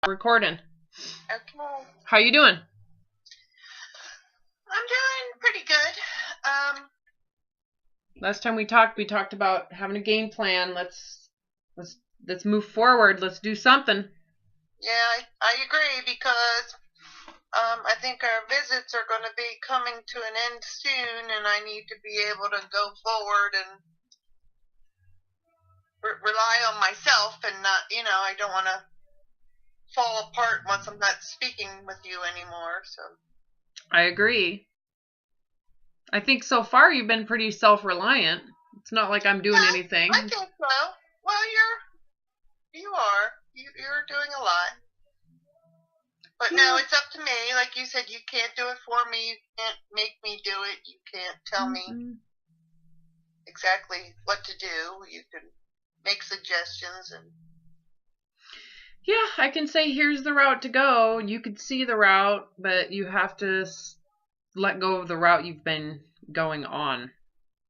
Recording. Okay. How you doing? I'm doing pretty good. Last time we talked about having a game plan. Let's move forward. Let's do something. Yeah, I agree because I think our visits are going to be coming to an end soon, and I need to be able to go forward and rely on myself and not, I don't want to fall apart once I'm not speaking with you anymore. So I agree. I think so far you've been pretty self-reliant. It's not like I'm doing anything. I think so. Well, you're doing a lot. But no, it's up to me. Like you said, you can't do it for me. You can't make me do it. You can't tell me exactly what to do. You can make suggestions and... Yeah, I can say here's the route to go. You could see the route, but you have to let go of the route you've been going on.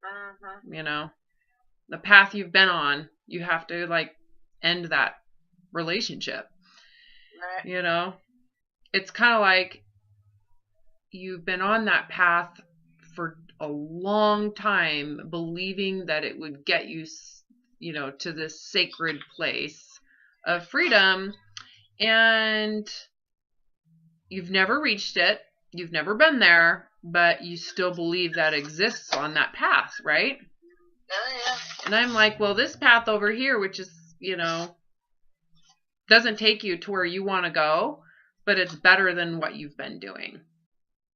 Mm-hmm. You know, the path you've been on, you have to end that relationship. Right. You know, it's kind of like you've been on that path for a long time, believing that it would get you, to this sacred place of freedom, and you've never reached it. You've never been there, but you still believe that exists on that path, right? Oh, yeah. And I'm like, well, this path over here, which is, doesn't take you to where you want to go, but it's better than what you've been doing.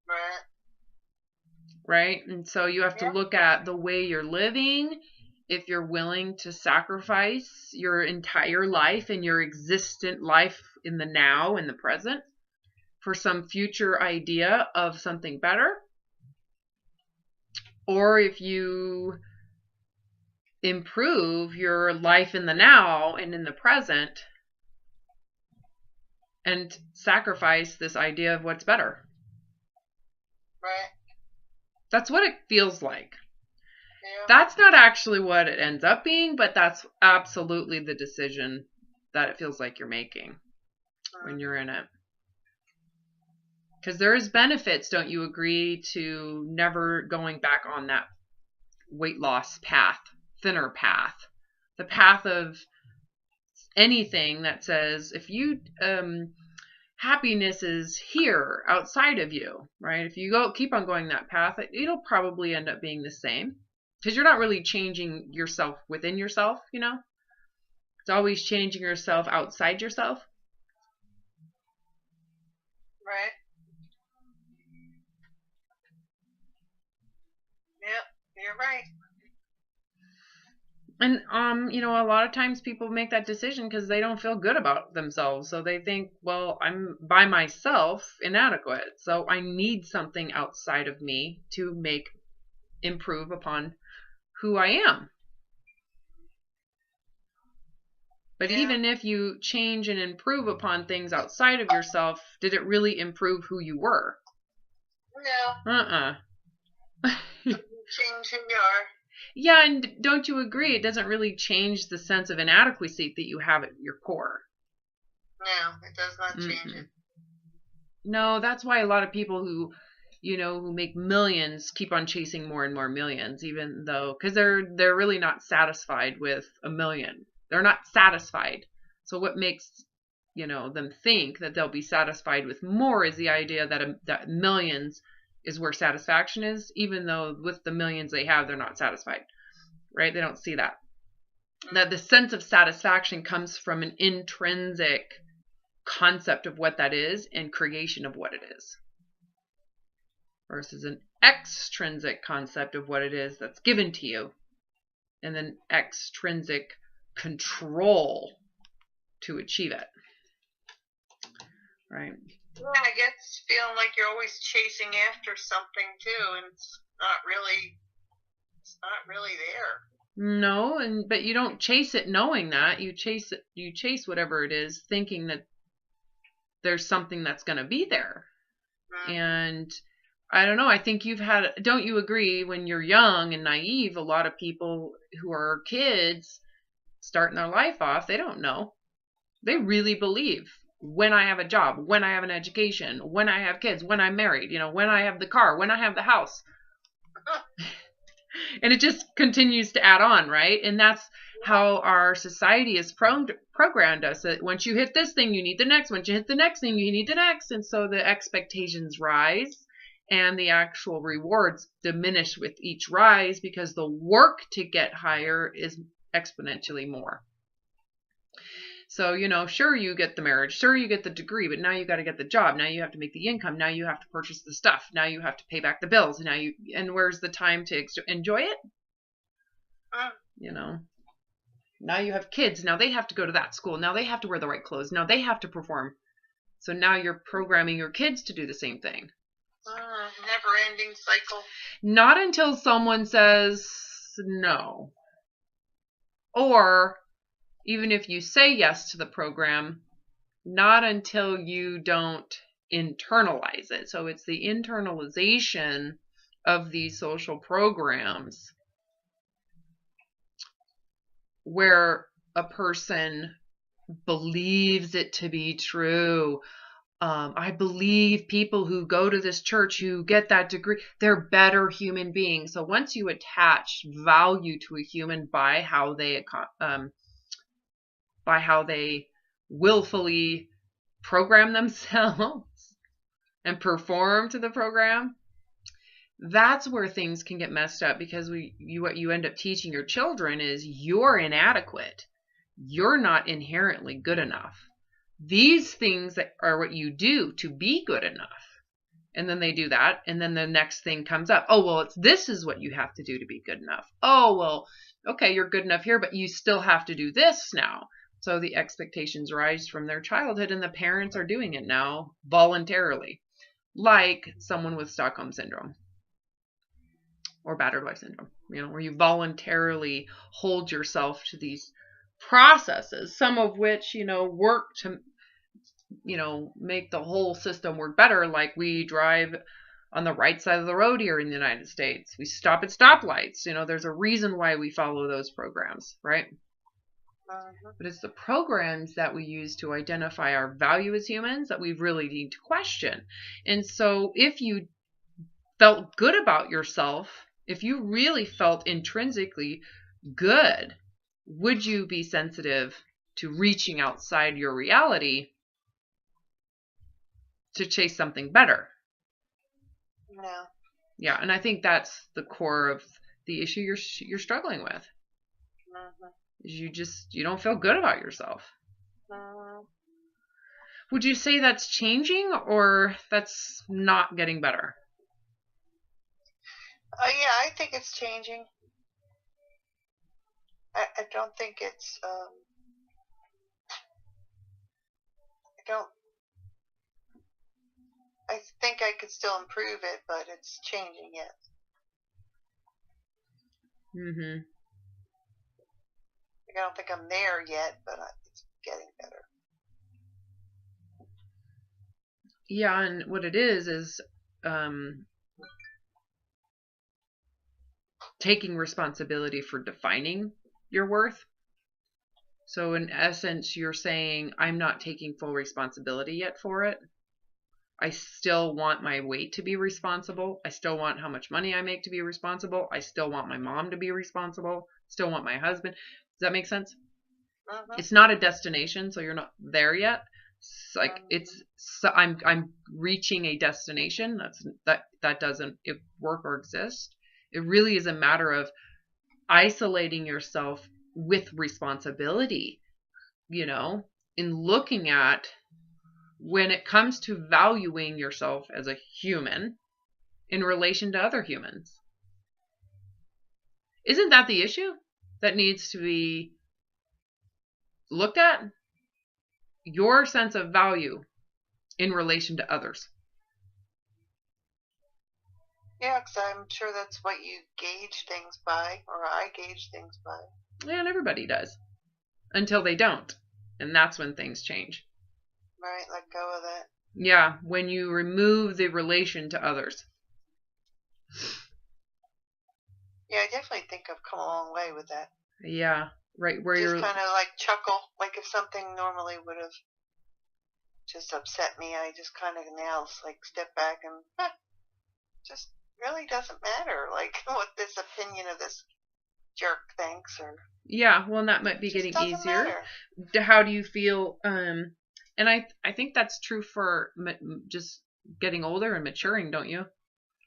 Right. Right? And so you have to look at the way you're living, if you're willing to sacrifice your entire life and your existent life in the now, in the present, for some future idea of something better. Or if you improve your life in the now and in the present and sacrifice this idea of what's better. Right. That's what it feels like. Yeah. That's not actually what it ends up being, but that's absolutely the decision that it feels like you're making when you're in it. Because there is benefits, don't you agree, to never going back on that weight loss path, thinner path, the path of anything that says if you happiness is here outside of you, right? If you keep on going that path, it'll probably end up being the same, because you're not really changing yourself within yourself. It's always changing yourself outside yourself. Right. Yep, you're right. And a lot of times people make that decision because they don't feel good about themselves. So they think, well, I'm by myself inadequate. So I need something outside of me to improve upon who I am. But even if you change and improve upon things outside of yourself, did it really improve who you were? No. Change who you are. Yeah, and don't you agree it doesn't really change the sense of inadequacy that you have at your core? No, it does not change it. No, that's why a lot of people who make millions keep on chasing more and more millions, even though, because they're really not satisfied with a million. They're not satisfied. So what makes them think that they'll be satisfied with more is the idea that millions is where satisfaction is, even though with the millions they have, they're not satisfied, right? They don't see that the sense of satisfaction comes from an intrinsic concept of what that is and creation of what it is, versus an extrinsic concept of what it is that's given to you, and then extrinsic control to achieve it, right? Yeah, I guess feeling like you're always chasing after something too, and it's not really there. No, but you don't chase it knowing that. You chase whatever it is, thinking that there's something that's going to be there. Mm-hmm. And I don't know, I think don't you agree, when you're young and naive, a lot of people who are kids starting their life off, they don't know. They really believe when I have a job, when I have an education, when I have kids, when I'm married, when I have the car, when I have the house. And it just continues to add on, right? And that's how our society is programmed us, that once you hit this thing, you need the next. Once you hit the next thing, you need the next. And so the expectations rise and the actual rewards diminish with each rise because the work to get higher is exponentially more. So, sure, you get the marriage, sure, you get the degree, but now you got to get the job. Now you have to make the income. Now you have to purchase the stuff. Now you have to pay back the bills. And where's the time to enjoy it? Now you have kids. Now they have to go to that school. Now they have to wear the right clothes. Now they have to perform. So now you're programming your kids to do the same thing. Never-ending cycle. Not until someone says no. Or even if you say yes to the program, not until you don't internalize it. So it's the internalization of these social programs where a person believes it to be true. I believe people who go to this church, who get that degree, they're better human beings. So once you attach value to a human by how they willfully program themselves and perform to the program, that's where things can get messed up, because what you end up teaching your children is you're inadequate. You're not inherently good enough. These things are what you do to be good enough. And then they do that, and then the next thing comes up. Oh, well, this is what you have to do to be good enough. Oh, well, okay, you're good enough here, but you still have to do this now. So the expectations rise from their childhood, and the parents are doing it now voluntarily, like someone with Stockholm Syndrome or battered wife syndrome, where you voluntarily hold yourself to these processes, some of which, work to, make the whole system work better. Like we drive on the right side of the road here in the United States. We stop at stoplights. There's a reason why we follow those programs, right? But it's the programs that we use to identify our value as humans that we really need to question. And so if you felt good about yourself, if you really felt intrinsically good, would you be sensitive to reaching outside your reality to chase something better? No. Yeah, and I think that's the core of the issue you're struggling with. You don't feel good about yourself. Would you say that's changing, or that's not getting better? Yeah, I think it's changing. I don't think it's I think I could still improve it, but it's changing yet. I don't think I'm there yet, but it's getting better. Yeah, and what it is taking responsibility for defining your worth. So in essence, you're saying, I'm not taking full responsibility yet for it. I still want my weight to be responsible. I still want how much money I make to be responsible. I still want my mom to be responsible. Still want my husband. Does that make sense? It's not a destination, so you're not there yet. It's like I'm reaching a destination. That doesn't work or exist. It really is a matter of isolating yourself with responsibility, in looking at when it comes to valuing yourself as a human in relation to other humans. Isn't that the issue that needs to be looked at? Your sense of value in relation to others. Yeah, because I'm sure that's what you gauge things by, or I gauge things by. Yeah, and everybody does. Until they don't. And that's when things change. Right, let go of that. Yeah, when you remove the relation to others. Yeah, I definitely think I've come a long way with that. Yeah, right where just you're... Just kind of like chuckle, like if something normally would have just upset me, I just kind of now like step back and just really doesn't matter, like what this opinion of this jerk thinks, or Yeah, well, and that might be getting doesn't easier. matter. How do you feel? And I think that's true for just getting older and maturing, don't you?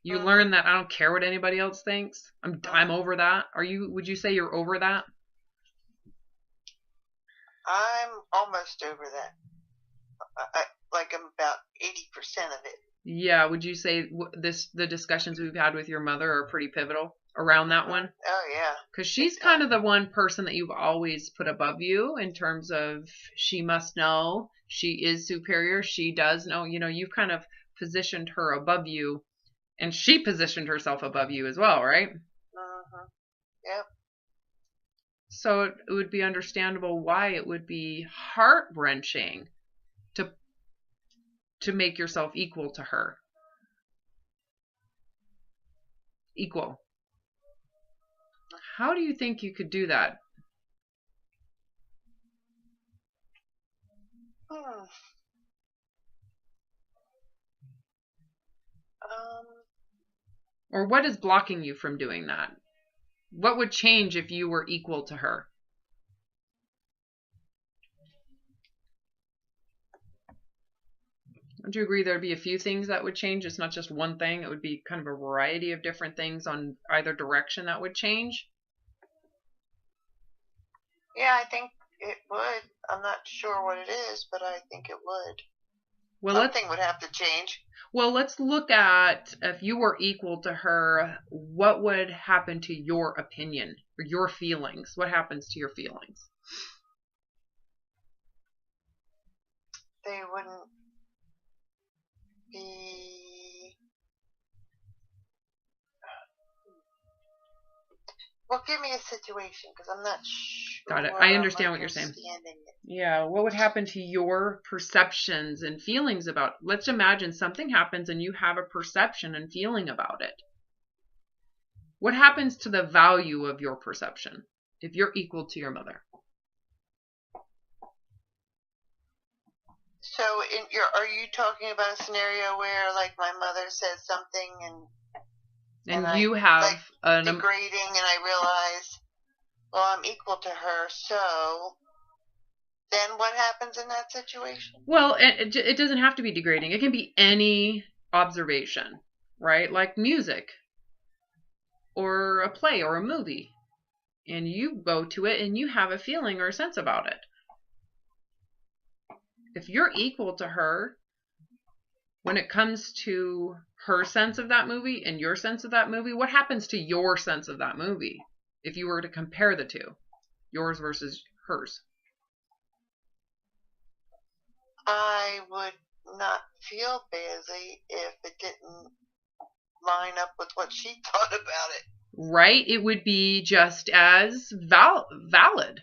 You learn that I don't care what anybody else thinks. I'm over that. Would you say you're over that? I'm almost over that. Like I'm about 80% of it. Yeah, would you say the discussions we've had with your mother are pretty pivotal around that one? Oh yeah. Because she's kind of the one person that you've always put above you in terms of she must know, she is superior, she does know. You've kind of positioned her above you, and she positioned herself above you as well, right? Yep. So it would be understandable why it would be heart-wrenching to make yourself equal to her. Equal. How do you think you could do that? Or what is blocking you from doing that? What would change if you were equal to her? Would you agree there'd be a few things that would change? It's not just one thing. It would be kind of a variety of different things on either direction that would change. Yeah, I think it would. I'm not sure what it is, but I think it would. Well, something would have to change. Well, let's look at if you were equal to her, what would happen to your opinion or your feelings? What happens to your feelings? They wouldn't be... Well, give me a situation, because I'm not sure. Got it. I understand what you're saying. Yeah, what would happen to your perceptions and feelings about... Let's imagine something happens and you have a perception and feeling about it. What happens to the value of your perception if you're equal to your mother? So, are you talking about a scenario where, like, my mother says something and you have like, degrading, and I realize, well, I'm equal to her, so then what happens in that situation? Well, it doesn't have to be degrading. It can be any observation, right? Like music or a play or a movie. And you go to it and you have a feeling or a sense about it. If you're equal to her, when it comes to her sense of that movie and your sense of that movie, what happens to your sense of that movie if you were to compare the two, yours versus hers? I would not feel badly if it didn't line up with what she thought about it. Right? It would be just as valid.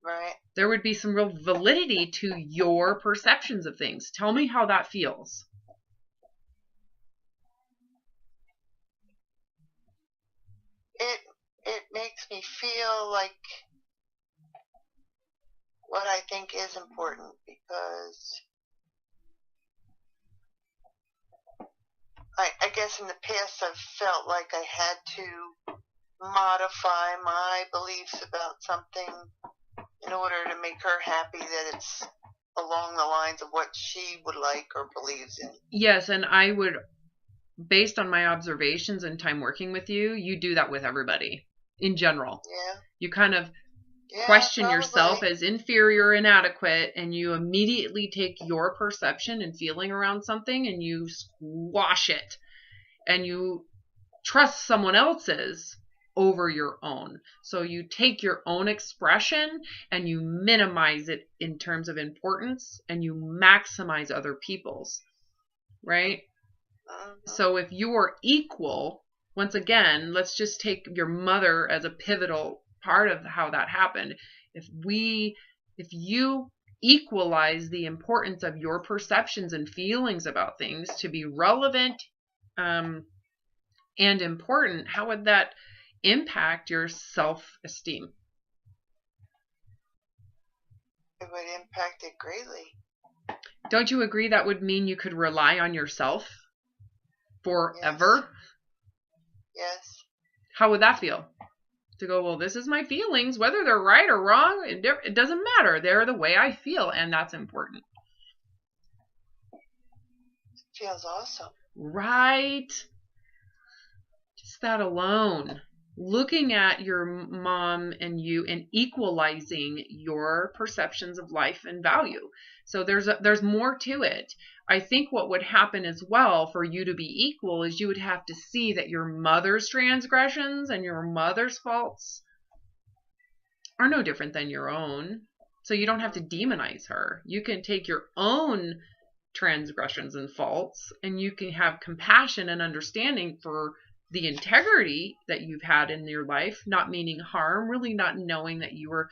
Right. There would be some real validity to your perceptions of things. Tell me how that feels. It makes me feel like what I think is important, because I guess in the past I've felt like I had to modify my beliefs about something in order to make her happy, that it's along the lines of what she would like or believes in. Yes, and I would, based on my observations and time working with you, you do that with everybody in general. Yeah. You kind of question yourself as inferior, inadequate, and you immediately take your perception and feeling around something and you squash it, and you trust someone else's over your own. So you take your own expression and you minimize it in terms of importance, and you maximize other people's, right? So if you are equal, once again, let's just take your mother as a pivotal part of how that happened. If you equalize the importance of your perceptions and feelings about things to be relevant and important, how would that impact your self-esteem? It would impact it greatly. Don't you agree that would mean you could rely on yourself forever? Yes. How would that feel? To go, well, this is my feelings, whether they're right or wrong, it doesn't matter. They're the way I feel, and that's important. Feels awesome. Right? Just that alone. Looking at your mom and you and equalizing your perceptions of life and value. So there's more to it. I think what would happen as well for you to be equal is you would have to see that your mother's transgressions and your mother's faults are no different than your own. So you don't have to demonize her. You can take your own transgressions and faults and you can have compassion and understanding for the integrity that you've had in your life, not meaning harm, really not knowing that you were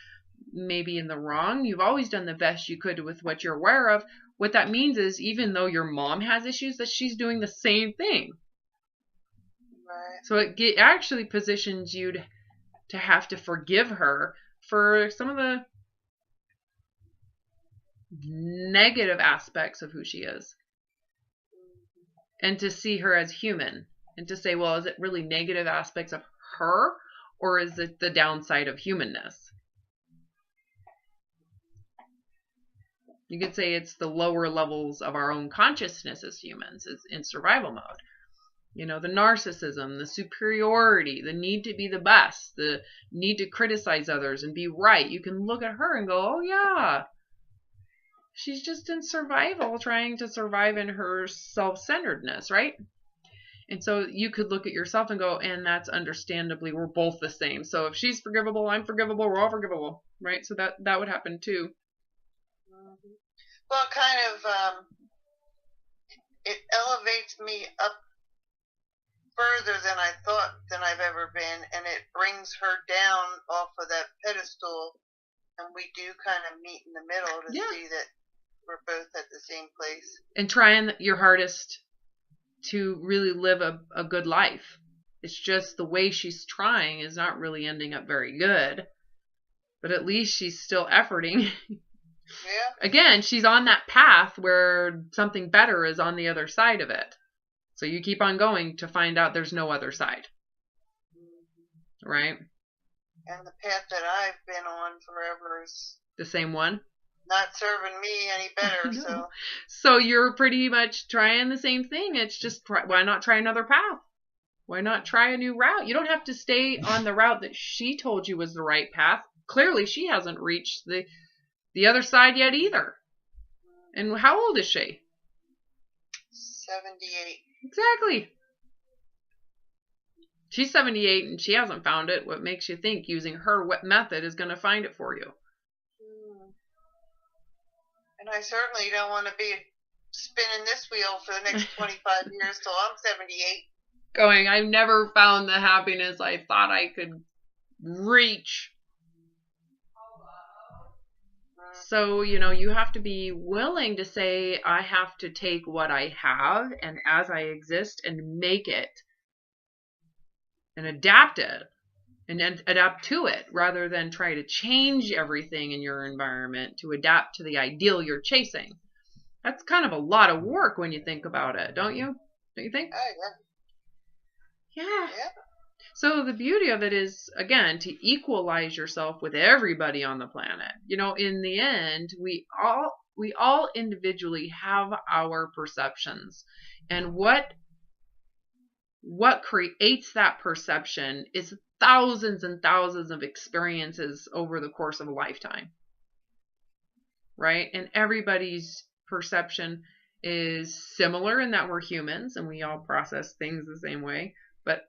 maybe in the wrong. You've always done the best you could with what you're aware of. What that means is even though your mom has issues, that she's doing the same thing. Right. So it actually positions you to have to forgive her for some of the negative aspects of who she is. And to see her as human. And to say, well, is it really negative aspects of her? Or is it the downside of humanness? You could say it's the lower levels of our own consciousness as humans, is in survival mode. You know, the narcissism, the superiority, the need to be the best, the need to criticize others and be right. You can look at her and go, oh yeah, she's just in survival, trying to survive in her self-centeredness, right? And so you could look at yourself and go, and that's understandably, we're both the same. So if she's forgivable, I'm forgivable, we're all forgivable, right? So that would happen too. Well, kind of, it elevates me up further than I thought than I've ever been, and it brings her down off of that pedestal, and we do kind of meet in the middle to see that we're both at the same place. And trying your hardest to really live a good life. It's just the way she's trying is not really ending up very good. But at least she's still efforting. Yeah. Again, she's on that path where something better is on the other side of it. So you keep on going to find out there's no other side. Right? And the path that I've been on forever is the same one. Not serving me any better. So you're pretty much trying the same thing. It's just, why not try another path? Why not try a new route? You don't have to stay on the route that she told you was the right path. Clearly, she hasn't reached the other side yet either. And how old is she? 78. Exactly. She's 78 and she hasn't found it. What makes you think using her method is going to find it for you? And I certainly don't want to be spinning this wheel for the next 25 years till I'm 78. Going, I've never found the happiness I thought I could reach. So, you have to be willing to say, I have to take what I have and as I exist and make it and adapt it and then adapt to it rather than try to change everything in your environment to adapt to the ideal you're chasing. That's kind of a lot of work when you think about it, don't you? Don't you think? Oh, yeah. Yeah. So the beauty of it is, again, to equalize yourself with everybody on the planet. In the end, we all individually have our perceptions. And what creates that perception is thousands and thousands of experiences over the course of a lifetime. Right? And everybody's perception is similar in that we're humans and we all process things the same way. But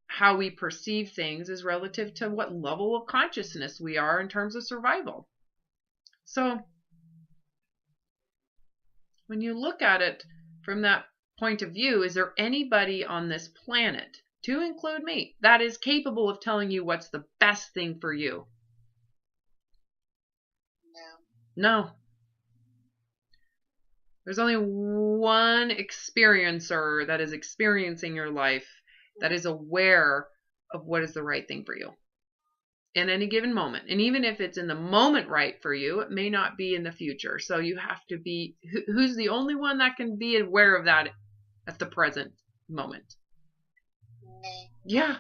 how we perceive things is relative to what level of consciousness we are in terms of survival. So when you look at it from that point of view, is there anybody on this planet, to include me, that is capable of telling you what's the best thing for you? No. There's only one experiencer that is experiencing your life that is aware of what is the right thing for you. in any given moment. And even if it's in the moment right for you, it may not be in the future. So you have to be, who's the only one that can be aware of that at the present moment? Me. Yeah.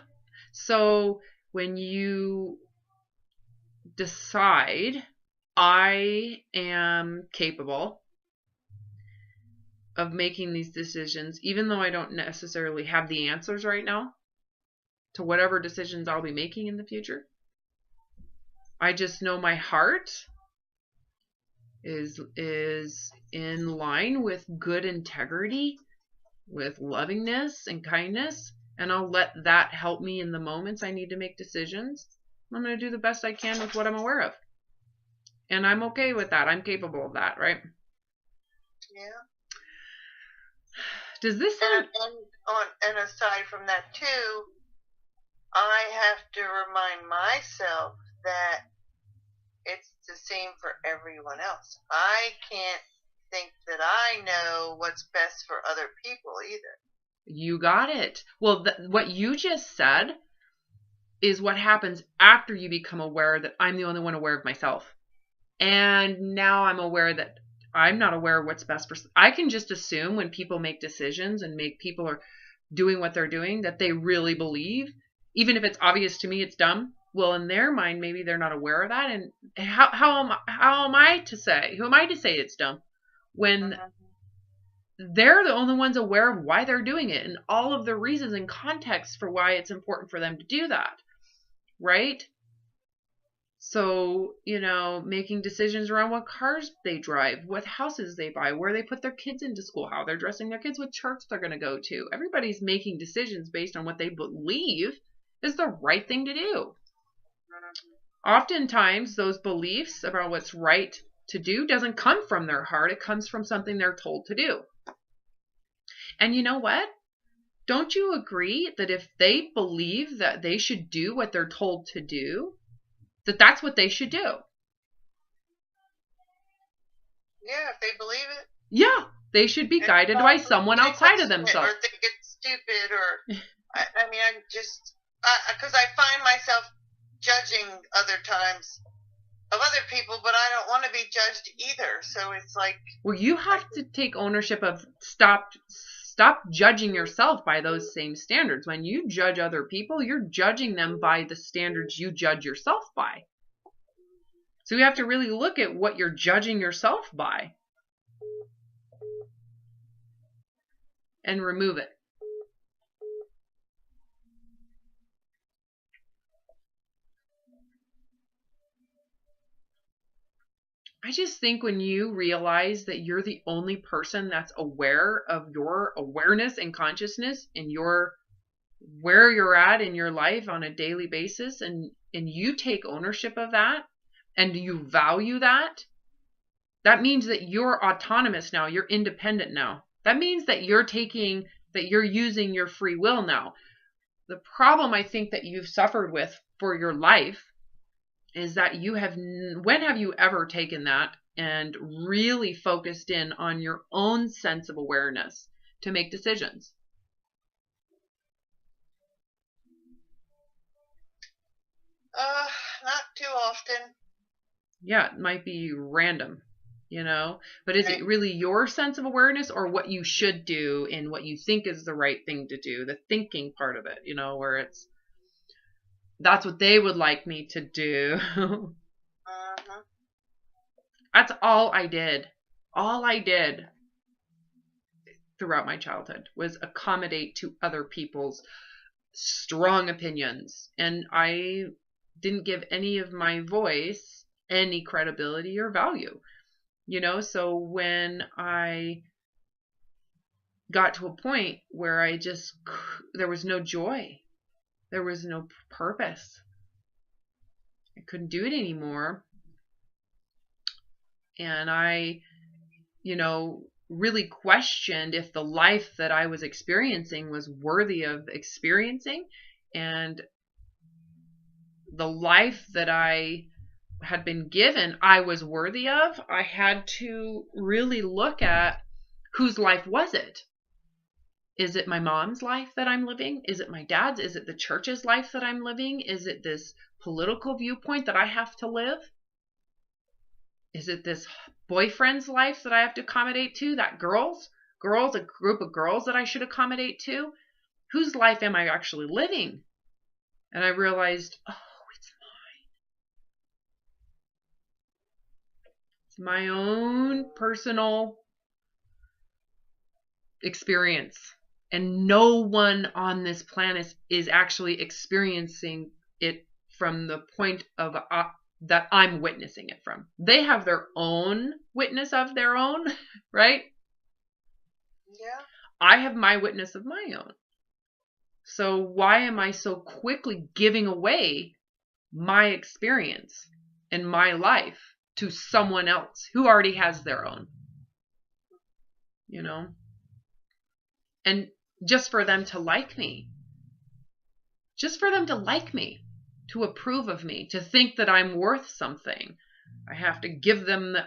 So when you decide, I am capable of making these decisions, even though I don't necessarily have the answers right now to whatever decisions I'll be making in the future. I just know my heart is in line with good integrity, with lovingness and kindness, and I'll let that help me in the moments I need to make decisions. I'm going to do the best I can with what I'm aware of. And I'm okay with that. I'm capable of that, right? Yeah. Does this sound... And aside from that too, I have to remind myself that it's the same for everyone else. I can't think that I know what's best for other people either. You got it. Well, what you just said is what happens after you become aware that I'm the only one aware of myself. And now I'm aware that I'm not aware of what's best for... I can just assume when people make decisions and people are doing what they're doing that they really believe, even if it's obvious to me it's dumb. Well, in their mind, maybe they're not aware of that. And how am I to say? Who am I to say it's dumb when they're the only ones aware of why they're doing it and all of the reasons and context for why it's important for them to do that, right? So, making decisions around what cars they drive, what houses they buy, where they put their kids into school, how they're dressing their kids, what church they're going to go to. Everybody's making decisions based on what they believe is the right thing to do. Oftentimes, those beliefs about what's right to do doesn't come from their heart. It comes from something they're told to do. And you know what? Don't you agree that if they believe that they should do what they're told to do, that's what they should do? Yeah, if they believe it. Yeah, they should be guided by someone outside of themselves. Or think it's stupid, or I mean, I'm just because I find myself judging other times of other people, but I don't want to be judged either. So it's like, well, you have to take ownership of stop judging yourself by those same standards. When you judge other people, you're judging them by the standards you judge yourself by. So you have to really look at what you're judging yourself by and remove it. I just think when you realize that you're the only person that's aware of your awareness and consciousness and where you're at in your life on a daily basis, and you take ownership of that and you value that, that means that you're autonomous now. You're independent now. That means that you're using your free will now. The problem I think that you've suffered with for your life is that when have you ever taken that and really focused in on your own sense of awareness to make decisions? Not too often. Yeah, it might be random, but is it really your sense of awareness or what you should do and what you think is the right thing to do, the thinking part of it, where it's, that's what they would like me to do. That's all I did. All I did throughout my childhood was accommodate to other people's strong opinions. And I didn't give any of my voice any credibility or value. So when I got to a point where there was no joy, there was no purpose, I couldn't do it anymore. And I, really questioned if the life that I was experiencing was worthy of experiencing. And the life that I had been given, I was worthy of. I had to really look at whose life was it? Is it my mom's life that I'm living? Is it my dad's? Is it the church's life that I'm living? Is it this political viewpoint that I have to live? Is it this boyfriend's life that I have to accommodate to? That girls, a group of girls that I should accommodate to? Whose life am I actually living? And I realized, oh, it's my own personal experience. And no one on this planet is actually experiencing it from the point of that I'm witnessing it from. They have their own witness of their own, right? Yeah. I have my witness of my own. So why am I so quickly giving away my experience and my life to someone else who already has their own? You know? And just for them to like me. Just for them to like me. To approve of me. To think that I'm worth something. I have to give them the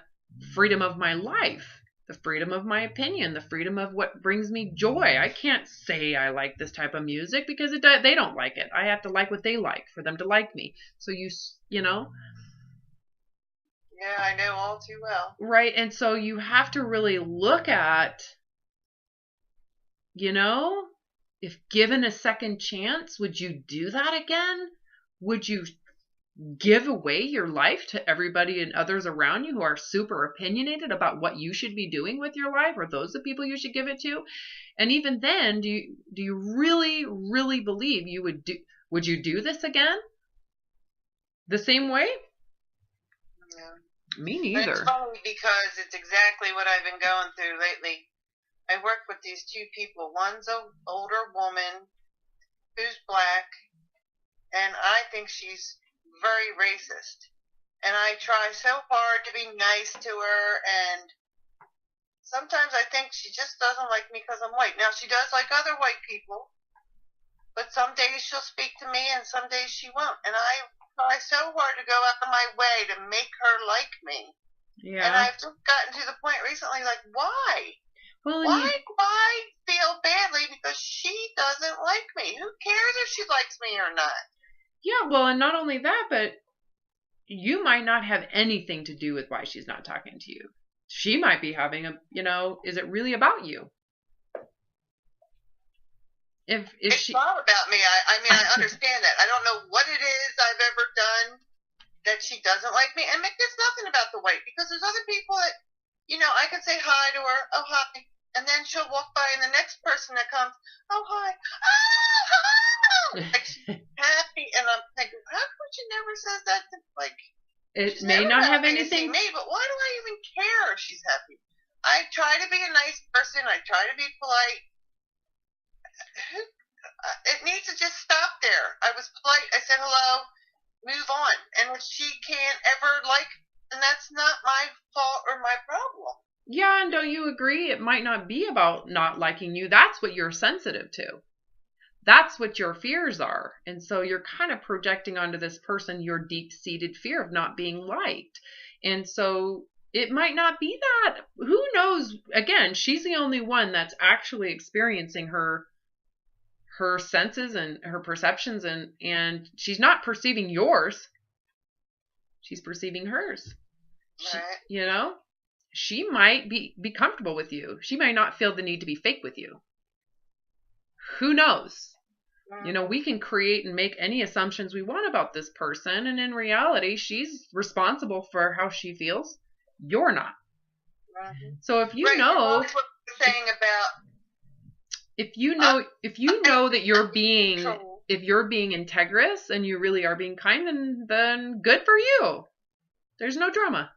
freedom of my life. The freedom of my opinion. The freedom of what brings me joy. I can't say I like this type of music because they don't like it. I have to like what they like for them to like me. So you know? Yeah, I know all too well. Right. And so you have to really look at, you know, if given a second chance, would you do that again? Would you give away your life to everybody and others around you who are super opinionated about what you should be doing with your life? Or those the people you should give it to? And even then, do you really, really believe would you do this again? The same way? Yeah. Me neither. It's funny because it's exactly what I've been going through lately. I work with these two people. One's an older woman who's black, and I think she's very racist. And I try so hard to be nice to her, and sometimes I think she just doesn't like me because I'm white. Now, she does like other white people, but some days she'll speak to me, and some days she won't. And I try so hard to go out of my way to make her like me. Yeah. And I've just gotten to the point recently, like, why? Well, Why feel badly because she doesn't like me? Who cares if she likes me or not? Yeah, well, and not only that, but you might not have anything to do with why she's not talking to you. She might be having is it really about you? If it's she... not about me. I mean, I understand that. I don't know what it is I've ever done that she doesn't like me. And there's nothing about the white, because there's other people that, I can say hi to her, oh, hi. And then she'll walk by, and the next person that comes, oh, hi. Oh, hi. Like, she's happy. And I'm thinking, how come she never says that to, like, it may not have anything. Me, but why do I even care if she's happy? I try to be a nice person. I try to be polite. It needs to just stop there. I was polite. I said hello. Move on. And if she can't ever like, then that's not my fault or my problem. Yeah, and don't you agree? It might not be about not liking you. That's what you're sensitive to. That's what your fears are. And so you're kind of projecting onto this person your deep-seated fear of not being liked. And so it might not be that. Who knows? Again, she's the only one that's actually experiencing her senses and her perceptions, and she's not perceiving yours. She's perceiving hers. Right. She might be comfortable with you. She might not feel the need to be fake with you. Who knows? We can create and make any assumptions we want about this person, and in reality, she's responsible for how she feels. You're not. Mm-hmm. So if you right, know, what you're saying about, if you know that you're being, if you're being integrous and you really are being kind, then good for you. There's no drama.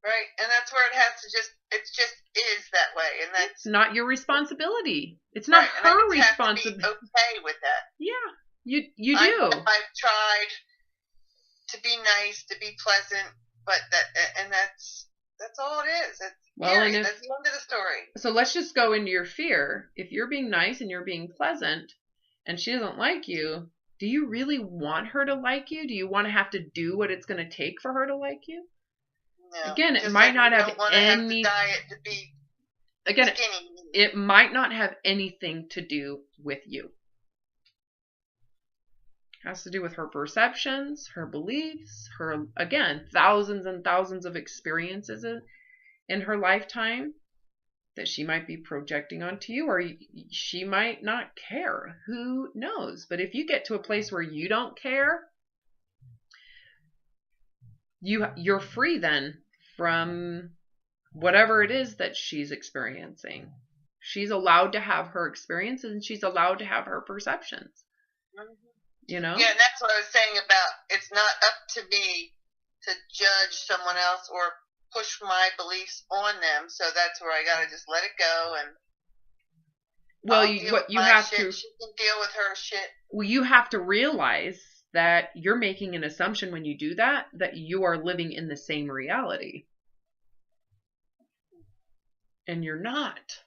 Right, and that's where it has to it just is that way, and that's not your responsibility. It's not her responsibility. Okay with that. Yeah, you do. I've tried to be nice, to be pleasant, but that's all it is. That's the end of the story. So let's just go into your fear. If you're being nice and you're being pleasant, and she doesn't like you, do you really want her to like you? Do you want to have to do what it's going to take for her to like you? No. Again, it might not have any. Again, it might not have anything to do with you. Has to do with her perceptions, her beliefs, her, again, thousands and thousands of experiences in her lifetime that she might be projecting onto you, or she might not care. Who knows? But if you get to a place where you don't care, you're free then from whatever it is that she's experiencing. She's allowed to have her experiences and she's allowed to have her perceptions. You know? Yeah, and that's what I was saying about it's not up to me to judge someone else or push my beliefs on them. So that's where I gotta just let it go and. Well, you have shit. to. She can deal with her shit. Well, you have to realize that you're making an assumption when you do that you are living in the same reality, and you're not.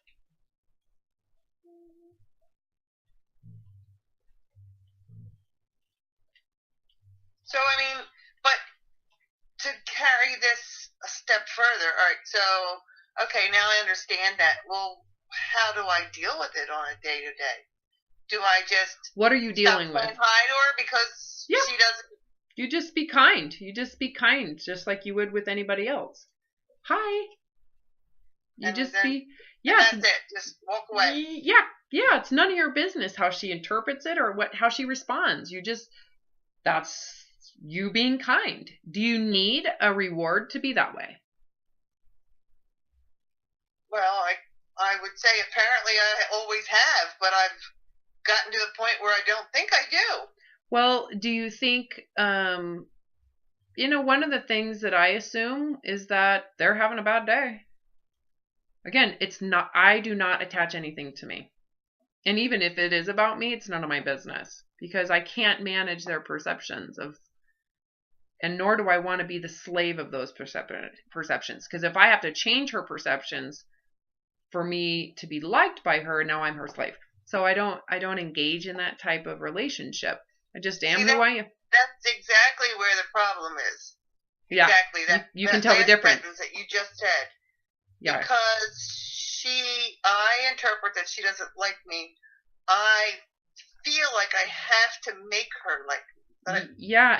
So I mean, but to carry this a step further, all right. So okay, now I understand that. Well, how do I deal with it on a day to day? Do I just what are you dealing with? Hi to her because she doesn't. You just be kind. You just be kind, just like you would with anybody else. Hi. You and just then, be. Yeah. That's it. Just walk away. Yeah. It's none of your business how she interprets it or how she responds. That's you being kind. Do you need a reward to be that way? Well, I would say apparently I always have, but I've gotten to the point where I don't think I do. Well, do you think, one of the things that I assume is that they're having a bad day. Again, I do not attach anything to me. And even if it is about me, it's none of my business because I can't manage their perceptions and nor do I want to be the slave of those perceptions. Because if I have to change her perceptions for me to be liked by her, now I'm her slave. So I don't engage in that type of relationship. I just am who I am. That's exactly where the problem is. Yeah. Exactly. You can tell the difference. That you just said. Yeah. Because I interpret that she doesn't like me. I feel like I have to make her like me. Yeah,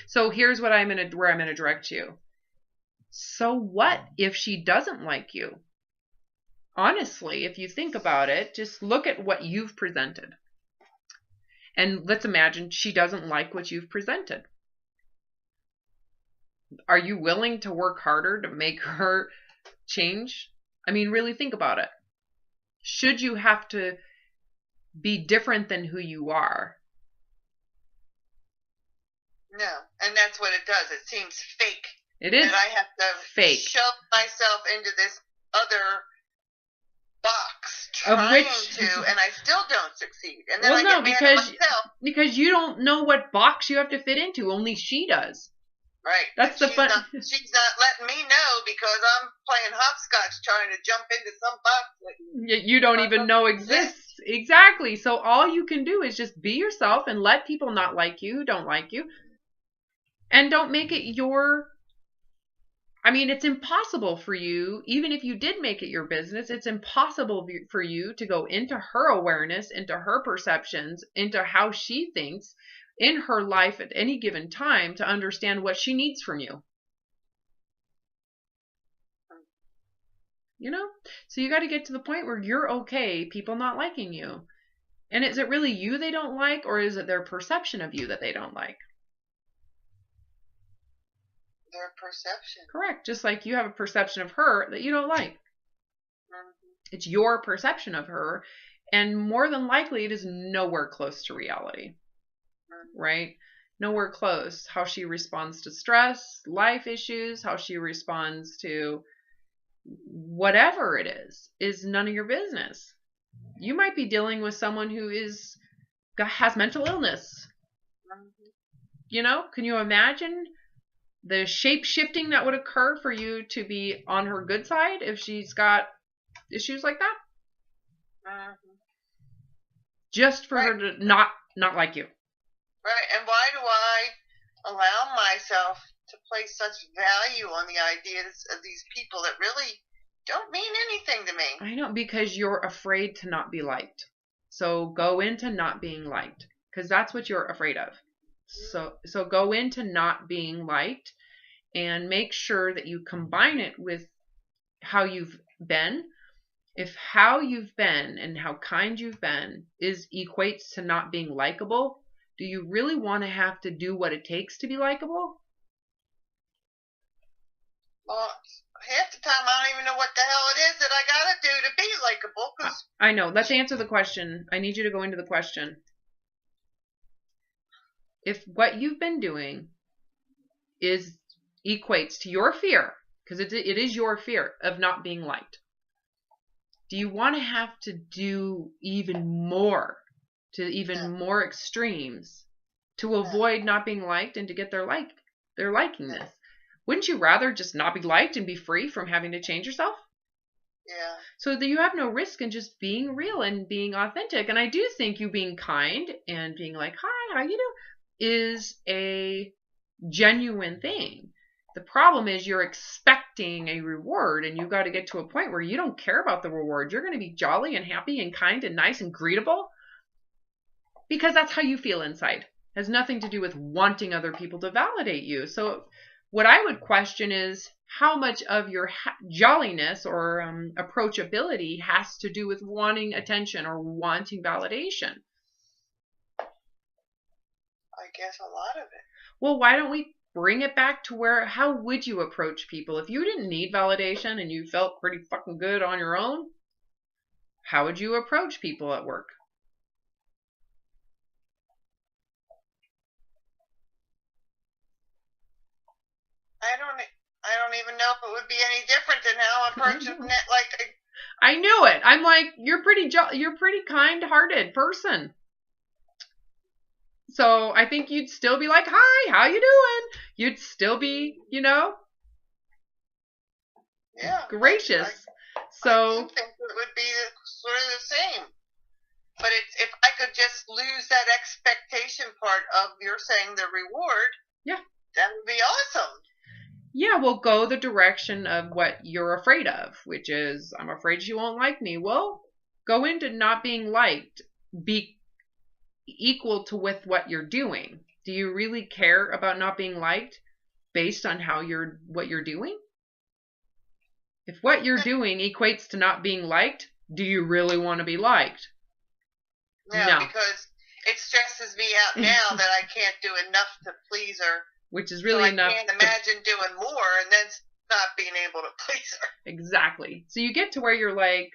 so here's where I'm gonna direct you. So what if she doesn't like you? Honestly, if you think about it, just look at what you've presented. And let's imagine she doesn't like what you've presented. Are you willing to work harder to make her change? I mean, really think about it. Should you have to be different than who you are? No, and that's what it does. It seems fake. It is. That I have to shove myself into this other box trying to, and I still don't succeed. And then I get mad at myself. Because you don't know what box you have to fit into. Only she does. Right. That's the fun. She's not letting me know because I'm playing hopscotch trying to jump into some box that you don't even know exists. Exactly. So all you can do is just be yourself and let people not like you who don't like you. And don't make it it's impossible for you, even if you did make it your business, it's impossible for you to go into her awareness, into her perceptions, into how she thinks in her life at any given time to understand what she needs from you. So you got to get to the point where you're okay people not liking you. And is it really you they don't like, or is it their perception of you that they don't like? Their perception. Correct. Just like you have a perception of her that you don't like. Mm-hmm. It's your perception of her, and more than likely it is nowhere close to reality. Mm-hmm. Right? Nowhere close. How she responds to stress, life issues, how she responds to whatever it is none of your business. You might be dealing with someone who has mental illness. Mm-hmm. Can you imagine the shape-shifting that would occur for you to be on her good side if she's got issues like that? Mm-hmm. Just for her to not like you. Right, and why do I allow myself to place such value on the ideas of these people that really don't mean anything to me? I know, because you're afraid to not be liked. So go into not being liked, because that's what you're afraid of. So go into not being liked and make sure that you combine it with how you've been. If how you've been and how kind you've been equates to not being likable, do you really want to have to do what it takes to be likable? Well, half the time I don't even know what the hell it is that I gotta do to be likable. Cause I know. Let's answer the question. I need you to go into the question. If what you've been doing equates to your fear, because it is your fear of not being liked, do you want to have to do even more, to even more extremes, to avoid not being liked and to get their likingness? Wouldn't you rather just not be liked and be free from having to change yourself? Yeah. So that you have no risk in just being real and being authentic. And I do think you being kind and being like, hi, how you doing, is a genuine thing. The problem is you're expecting a reward, and you've got to get to a point where you don't care about the reward. You're going to be jolly and happy and kind and nice and greetable because that's how you feel inside. It has nothing to do with wanting other people to validate you. So what I would question is how much of your jolliness or approachability has to do with wanting attention or wanting validation. I guess a lot of it. Well, why don't we bring it back to how would you approach people? If you didn't need validation and you felt pretty fucking good on your own, how would you approach people at work? I don't even know if it would be any different than how I approach it. Like, I knew it. I'm like, you're pretty kind-hearted person. So I think you'd still be like, hi, how you doing? You'd still be, gracious. I think it would be sort of the same. But if I could just lose that expectation part of you're saying the reward, that would be awesome. Yeah, well, go the direction of what you're afraid of, which is, I'm afraid she won't like me. Well, go into not being liked. Be equal to with what you're doing. Do you really care about not being liked based on what you're doing? If what you're doing equates to not being liked, do you really want to be liked? No, because it stresses me out now that I can't do enough to please her. Which is really enough. I can't imagine doing more and then not being able to please her. Exactly. So you get to where you're like,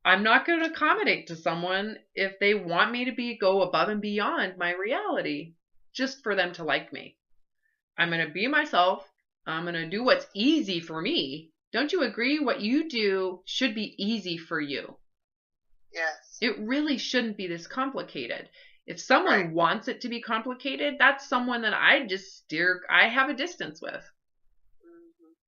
I'm not going to accommodate to someone if they want me to go above and beyond my reality just for them to like me. I'm going to be myself. I'm going to do what's easy for me. Don't you agree? What you do should be easy for you. Yes. It really shouldn't be this complicated. If someone wants it to be complicated, that's someone that I have a distance with.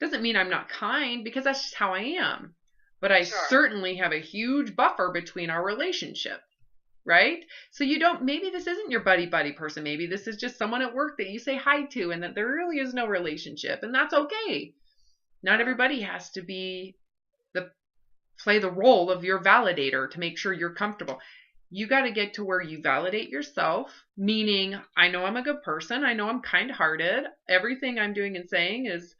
Doesn't mean I'm not kind, because that's just how I am. But I certainly have a huge buffer between our relationship, right? So maybe this isn't your buddy person. Maybe this is just someone at work that you say hi to and that there really is no relationship, and that's okay. Not everybody has to play the role of your validator to make sure you're comfortable. You got to get to where you validate yourself, meaning I know I'm a good person. I know I'm kind-hearted. Everything I'm doing and saying is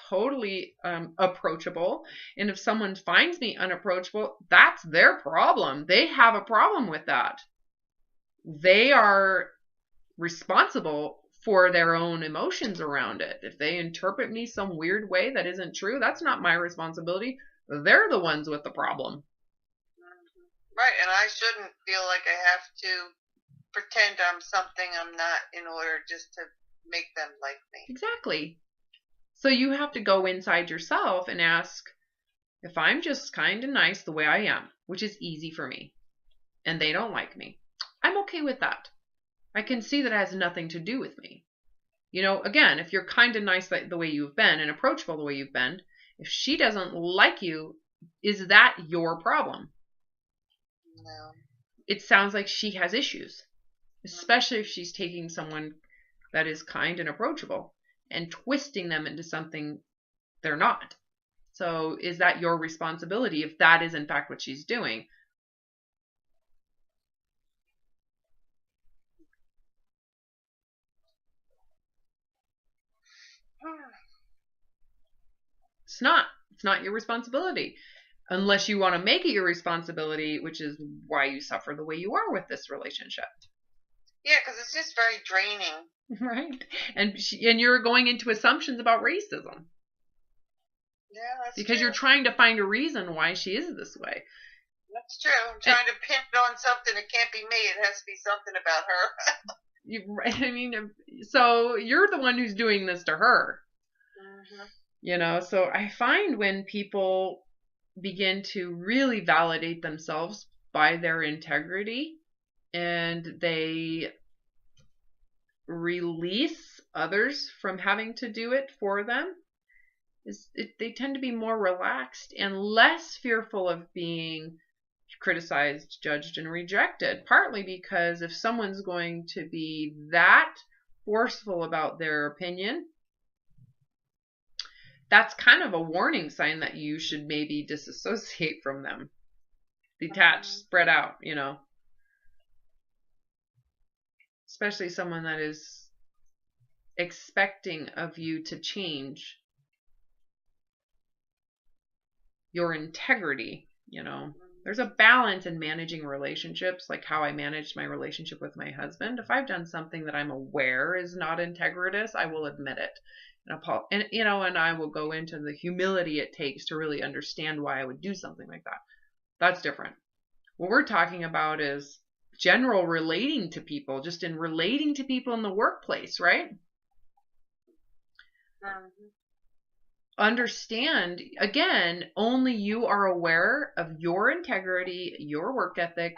totally approachable. And if someone finds me unapproachable, that's their problem. They have a problem with that. They are responsible for their own emotions around it. If they interpret me some weird way that isn't true, that's not my responsibility. They're the ones with the problem. Right, and I shouldn't feel like I have to pretend I'm something I'm not in order just to make them like me. Exactly. So you have to go inside yourself and ask, if I'm just kind and nice the way I am, which is easy for me, and they don't like me, I'm okay with that. I can see that it has nothing to do with me. Again, if you're kind and nice the way you've been and approachable the way you've been, if she doesn't like you, is that your problem? No. It sounds like she has issues, especially if she's taking someone that is kind and approachable and twisting them into something they're not. So is that your responsibility if that is in fact what she's doing? It's not. It's not your responsibility. Unless you want to make it your responsibility, which is why you suffer the way you are with this relationship. Yeah, because it's just very draining. Right. And you're going into assumptions about racism. Yeah, that's because true. You're trying to find a reason why she is this way. That's true. I'm trying to pin it on something that can't be me. It has to be something about her. I mean, so you're the one who's doing this to her. Mm-hmm. So I find when people begin to really validate themselves by their integrity and they release others from having to do it for them, they tend to be more relaxed and less fearful of being criticized, judged, and rejected. Partly because if someone's going to be that forceful about their opinion, that's kind of a warning sign that you should maybe disassociate from them. Detach, spread out, Especially someone that is expecting of you to change your integrity, There's a balance in managing relationships, like how I managed my relationship with my husband. If I've done something that I'm aware is not integritous, I will admit it. And I will go into the humility it takes to really understand why I would do something like that. That's different. What we're talking about is general relating to people, just in relating to people in the workplace, right? Mm-hmm. Understand, again, only you are aware of your integrity, your work ethic,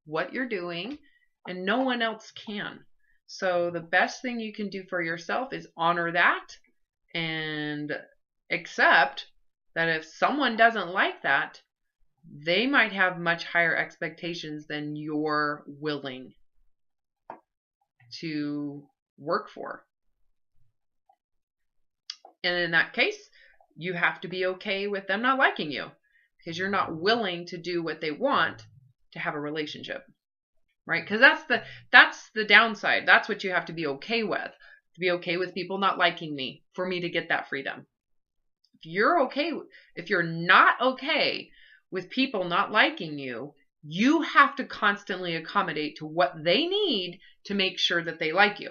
what you're doing, and no one else can. So the best thing you can do for yourself is honor that and accept that if someone doesn't like that, they might have much higher expectations than you're willing to work for. And in that case, you have to be okay with them not liking you because you're not willing to do what they want to have a relationship. Right? Because that's the downside. That's what you have to be okay with. To be okay with people not liking me for me to get that freedom. If you're not okay with people not liking you, you have to constantly accommodate to what they need to make sure that they like you.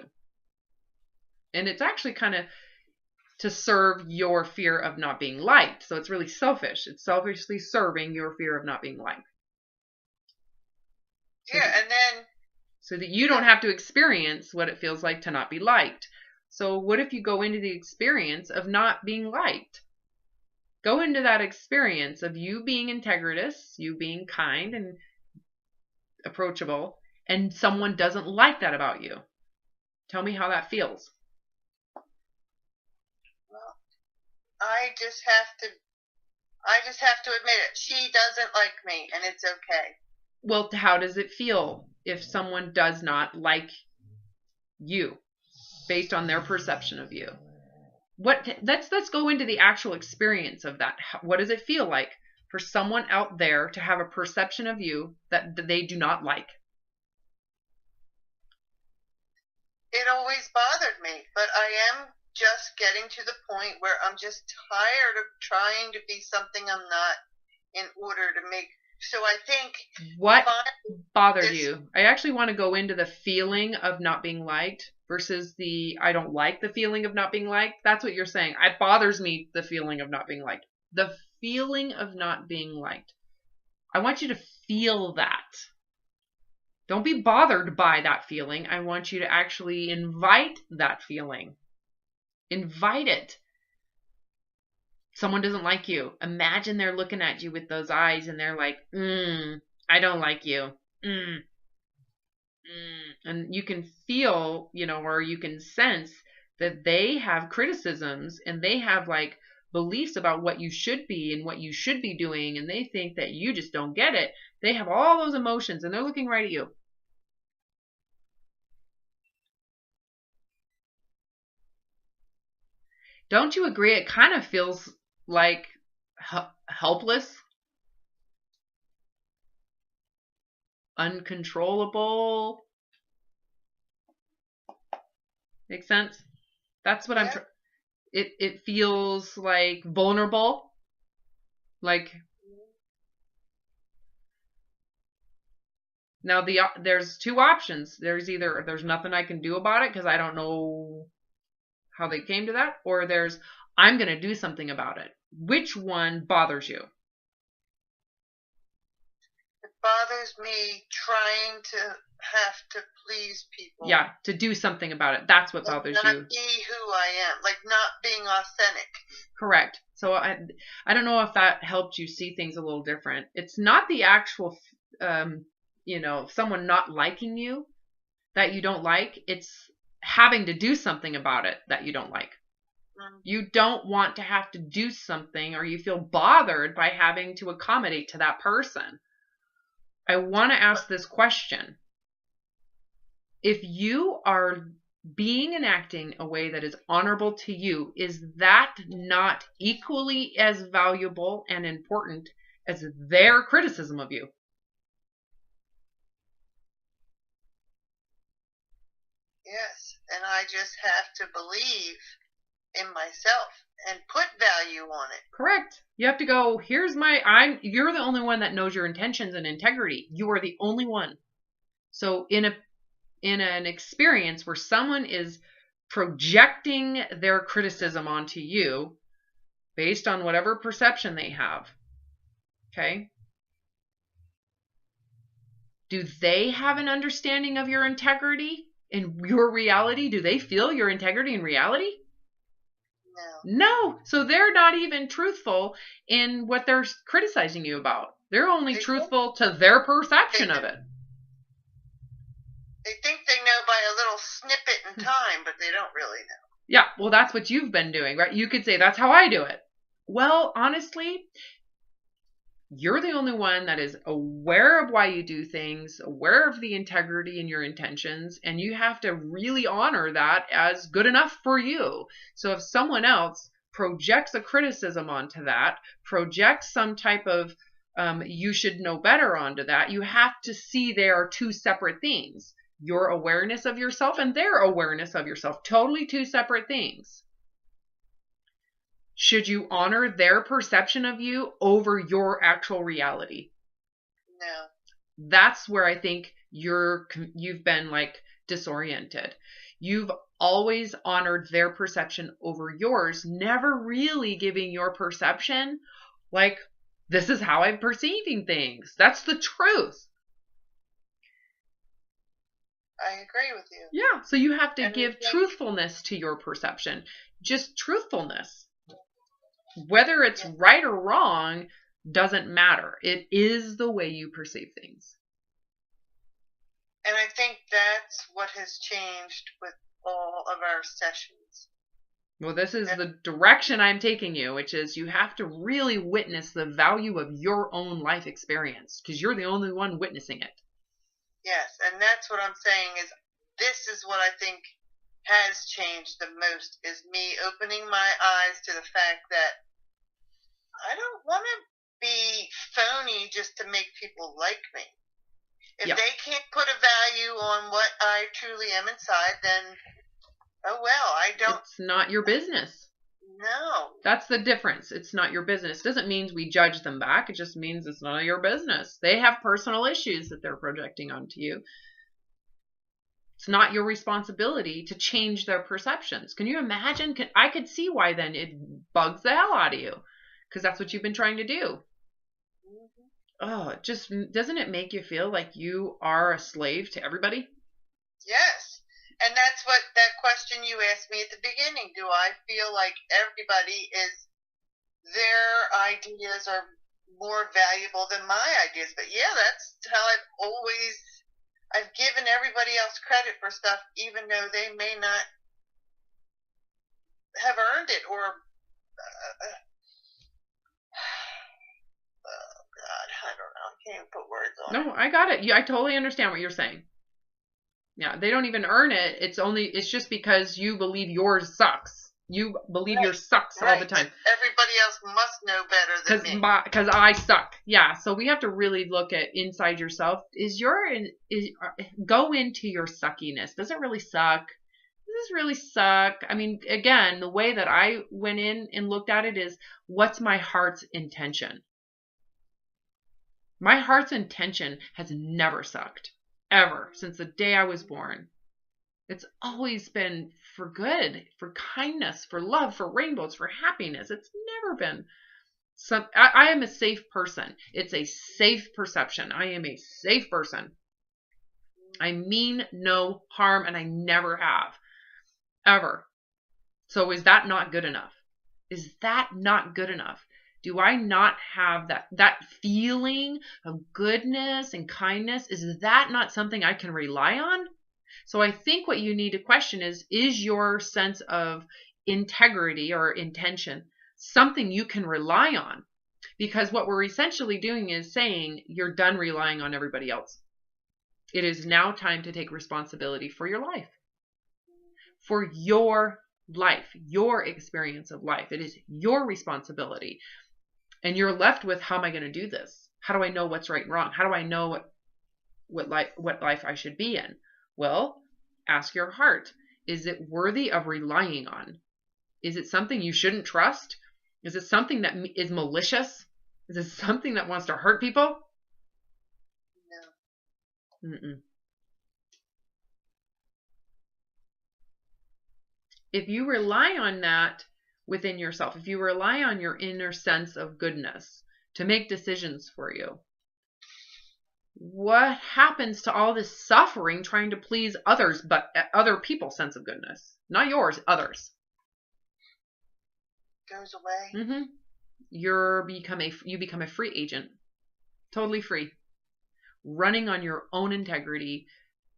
And it's actually kind of to serve your fear of not being liked. So it's really selfish. It's selfishly serving your fear of not being liked. So that you don't have to experience what it feels like to not be liked. So what if you go into the experience of not being liked? Go into that experience of you being integritous, you being kind and approachable, and someone doesn't like that about you. Tell me how that feels. Well, I just have to admit it. She doesn't like me, and it's okay. Well, how does it feel if someone does not like you based on their perception of you? Let's go into the actual experience of that. What does it feel like for someone out there to have a perception of you that they do not like? It always bothered me, but I am just getting to the point where I'm just tired of trying to be something I'm not in order to make. So I think what bothered you? I actually want to go into the feeling of not being liked versus the I don't like the feeling of not being liked. That's what you're saying. It bothers me, the feeling of not being liked. The feeling of not being liked. I want you to feel that. Don't be bothered by that feeling. I want you to actually invite that feeling. Invite it. Someone doesn't like you. Imagine they're looking at you with those eyes and they're like, I don't like you. And you can feel, or you can sense that they have criticisms and they have like beliefs about what you should be and what you should be doing. And they think that you just don't get it. They have all those emotions and they're looking right at you. Don't you agree? It kind of feels like helpless, uncontrollable. Make sense? That's what It feels like vulnerable. Like, now there's two options. There's either there's nothing I can do about it because I don't know how they came to that, or there's I'm going to do something about it. Which one bothers you? It bothers me trying to have to please people. Yeah, to do something about it. That's what bothers you. Not be who I am, like not being authentic. Correct. So I don't know if that helped you see things a little different. It's not the actual, someone not liking you that you don't like. It's having to do something about it that you don't like. You don't want to have to do something, or you feel bothered by having to accommodate to that person. I want to ask this question. If you are being and acting a way that is honorable to you, is that not equally as valuable and important as their criticism of you? Yes, and I just have to believe in myself and put value on it. Correct. You have to go, you're the only one that knows your intentions and integrity. You are the only one. So in an experience where someone is projecting their criticism onto you based on whatever perception they have, okay? Do they have an understanding of your integrity and your reality? Do they feel your integrity and reality? No. So they're not even truthful in what they're criticizing you about. They're only truthful to their perception of it. They think they know by a little snippet in time, but they don't really know. Yeah, well, that's what you've been doing, right? You could say, that's how I do it. Well, honestly, you're the only one that is aware of why you do things, aware of the integrity in your intentions, and you have to really honor that as good enough for you. So if someone else projects a criticism onto that, projects some type of you should know better onto that, you have to see they are two separate things. Your awareness of yourself and their awareness of yourself. Totally two separate things. Should you honor their perception of you over your actual reality? No. That's where I think you've been like disoriented. You've always honored their perception over yours, never really giving your perception like, this is how I'm perceiving things. That's the truth. I agree with you. Yeah, so you have to give truthfulness to your perception. Just truthfulness. Whether it's right or wrong doesn't matter. It is the way you perceive things. And I think that's what has changed with all of our sessions. Well, this is the direction I'm taking you, which is you have to really witness the value of your own life experience, because you're the only one witnessing it. Yes, and that's what I'm saying is this is what I think has changed the most, is me opening my eyes to the fact that I don't want to be phony just to make people like me. If they can't put a value on what I truly am inside, then, oh well, I don't... It's not your business. No. That's the difference. It's not your business. It doesn't mean we judge them back. It just means it's none of your business. They have personal issues that they're projecting onto you. It's not your responsibility to change their perceptions. Can you imagine? I could see why then it bugs the hell out of you, because that's what you've been trying to do. Oh, doesn't it make you feel like you are a slave to everybody? Yes. And that's what that question you asked me at the beginning. Do I feel like everybody their ideas are more valuable than my ideas? But yeah, that's how I've given everybody else credit for stuff, even though they may not have earned it or, oh God, I don't know. I can't put words on it. No, I got it. I totally understand what you're saying. Yeah, they don't even earn it. It's just because you believe yours sucks. You believe yours sucks all the time. Everybody else must know better than me. Because I suck. Yeah, so we have to really look at inside yourself. Go into your suckiness. Does it really suck? Does this really suck? I mean, again, the way that I went in and looked at it is, what's my heart's intention? My heart's intention has never sucked, ever, since the day I was born. It's always been for good, for kindness, for love, for rainbows, for happiness. It's never been I am a safe person. It's a safe perception. I am a safe person. I mean no harm, and I never have, ever. So is that not good enough? Is that not good enough? Do I not have that feeling of goodness and kindness? Is that not something I can rely on? So I think what you need to question is your sense of integrity or intention something you can rely on? Because what we're essentially doing is saying you're done relying on everybody else. It is now time to take responsibility for your life. For your life, your experience of life. It is your responsibility. And you're left with, how am I going to do this? How do I know what's right and wrong? How do I know what life I should be in? Well, ask your heart. Is it worthy of relying on? Is it something you shouldn't trust? Is it something that is malicious? Is it something that wants to hurt people? No. Mm-mm. If you rely on that within yourself, if you rely on your inner sense of goodness to make decisions for you, what happens to all this suffering trying to please others, but other people's sense of goodness? Not yours, others. Goes away. Mm-hmm. You become a free agent. Totally free. Running on your own integrity,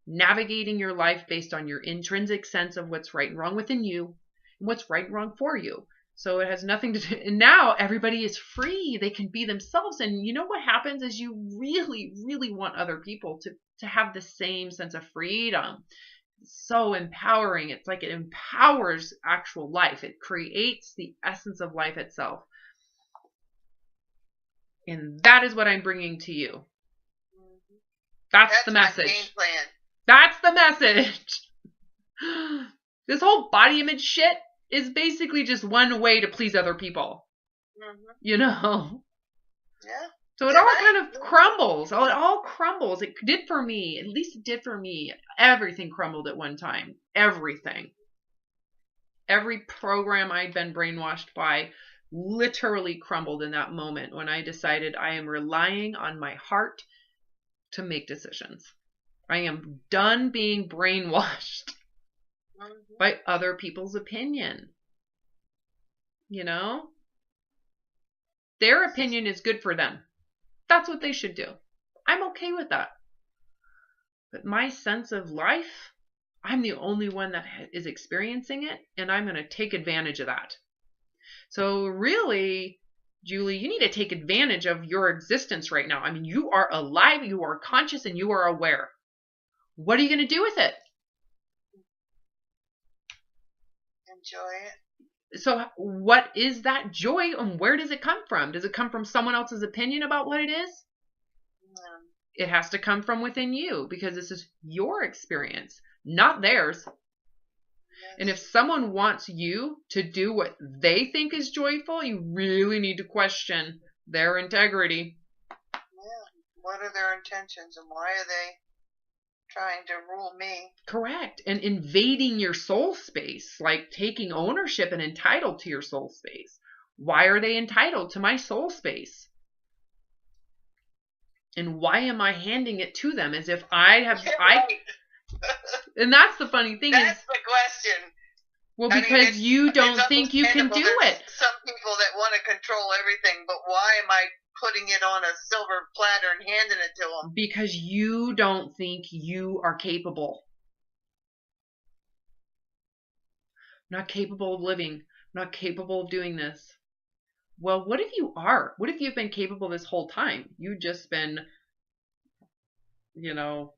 navigating your life based on your intrinsic sense of what's right and wrong within you, and what's right and wrong for you. So it has nothing to do, and now everybody is free. They can be themselves. And you know what happens is you really, really want other people to have the same sense of freedom. It's so empowering. It's like it empowers actual life. It creates the essence of life itself. And that is what I'm bringing to you. That's the message. My game plan. That's the message. This whole body image shit is basically just one way to please other people. Mm-hmm. You know? Yeah. So it all kind of crumbles. It all crumbles. It did for me. At least it did for me. Everything crumbled at one time. Everything. Every program I'd been brainwashed by literally crumbled in that moment when I decided I am relying on my heart to make decisions. I am done being brainwashed by other people's opinion. You know? Their opinion is good for them. That's what they should do. I'm okay with that. But my sense of life, I'm the only one that is experiencing it, and I'm going to take advantage of that. So really, Julie, you need to take advantage of your existence right now. I mean, you are alive, you are conscious, and you are aware. What are you going to do with it? Enjoy it. So what is that joy, and where does it come from? Does it come from someone else's opinion about what it is? No. It has to come from within you, because this is your experience, not theirs. Yes. And if someone wants you to do what they think is joyful, you really need to question their integrity. Yeah. What are their intentions, and why are they trying to rule me? Correct. And invading your soul space, like taking ownership and entitled to your soul space. Why are they entitled to my soul space? And why am I handing it to them as if I have... And that's the funny thing. That's the question. Well, because you don't think you can do it. Some people that want to control everything, but why am I putting it on a silver platter and handing it to them? Because you don't think you are capable. I'm not capable of living. I'm not capable of doing this. Well, what if you are? What if you've been capable this whole time? You've just been,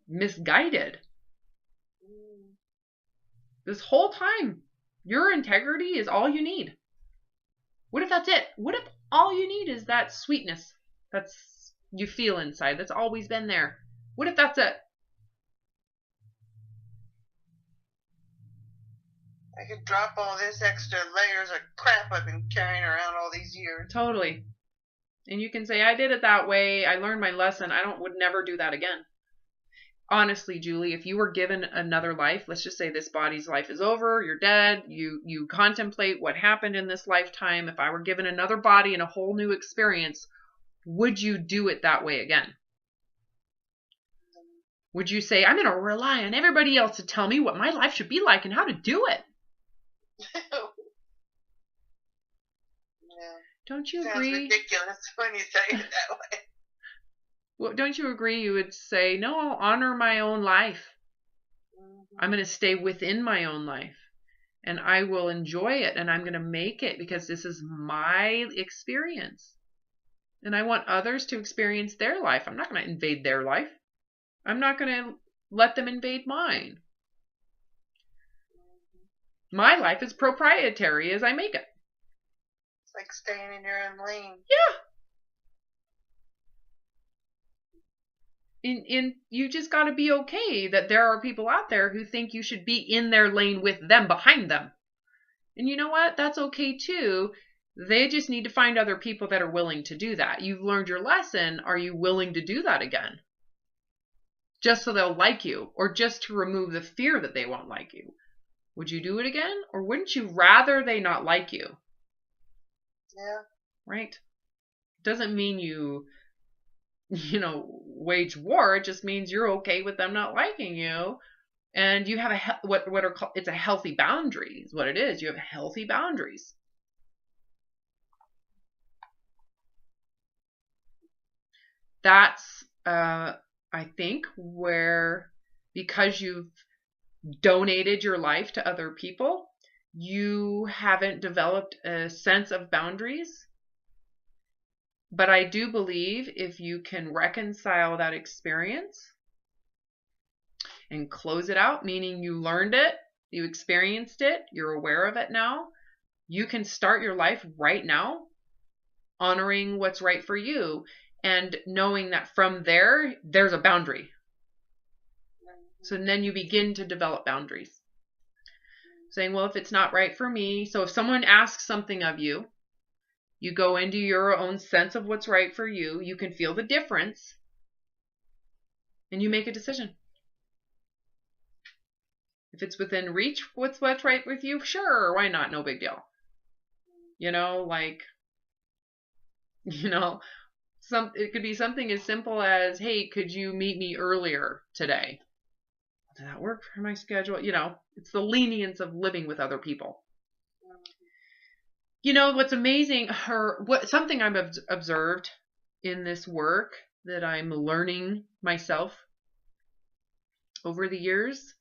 misguided. This whole time, your integrity is all you need. What if that's it? What if all you need is that sweetness that's you feel inside, that's always been there? What if that's it? I could drop all this extra layers of crap I've been carrying around all these years. Totally. And you can say, I did it that way. I learned my lesson. Would never do that again. Honestly, Julie, if you were given another life, let's just say this body's life is over, you're dead, you contemplate what happened in this lifetime. If I were given another body and a whole new experience, would you do it that way again? Would you say, I'm going to rely on everybody else to tell me what my life should be like and how to do it? Yeah. Don't you Sounds agree? ridiculous when you say it that way. Well, don't you agree? You would say, no, I'll honor my own life. I'm going to stay within my own life. And I will enjoy it. And I'm going to make it because this is my experience. And I want others to experience their life. I'm not going to invade their life. I'm not going to let them invade mine. My life is proprietary as I make it. It's like staying in your own lane. Yeah. You just got to be okay that there are people out there who think you should be in their lane with them, behind them. And you know what? That's okay too. They just need to find other people that are willing to do that. You've learned your lesson. Are you willing to do that again? Just so they'll like you, or just to remove the fear that they won't like you. Would you do it again? Or wouldn't you rather they not like you? Yeah. Right? Doesn't mean you wage war. It just means you're okay with them not liking you. And you have what are called, it's a healthy boundary is what it is. You have healthy boundaries. That's, I think, where, because you've donated your life to other people, you haven't developed a sense of boundaries. But I do believe if you can reconcile that experience and close it out, meaning you learned it, you experienced it, you're aware of it now, you can start your life right now, honoring what's right for you, and knowing that from there, there's a boundary. So then you begin to develop boundaries. Saying, well, if it's not right for me, so if someone asks something of you, you go into your own sense of what's right for you, you can feel the difference, and you make a decision. If it's within reach, what's right with you? Sure, why not? No big deal. It could be something as simple as, hey, could you meet me earlier today? Does that work for my schedule? It's the lenience of living with other people. What's amazing, something I've observed in this work that I'm learning myself over the years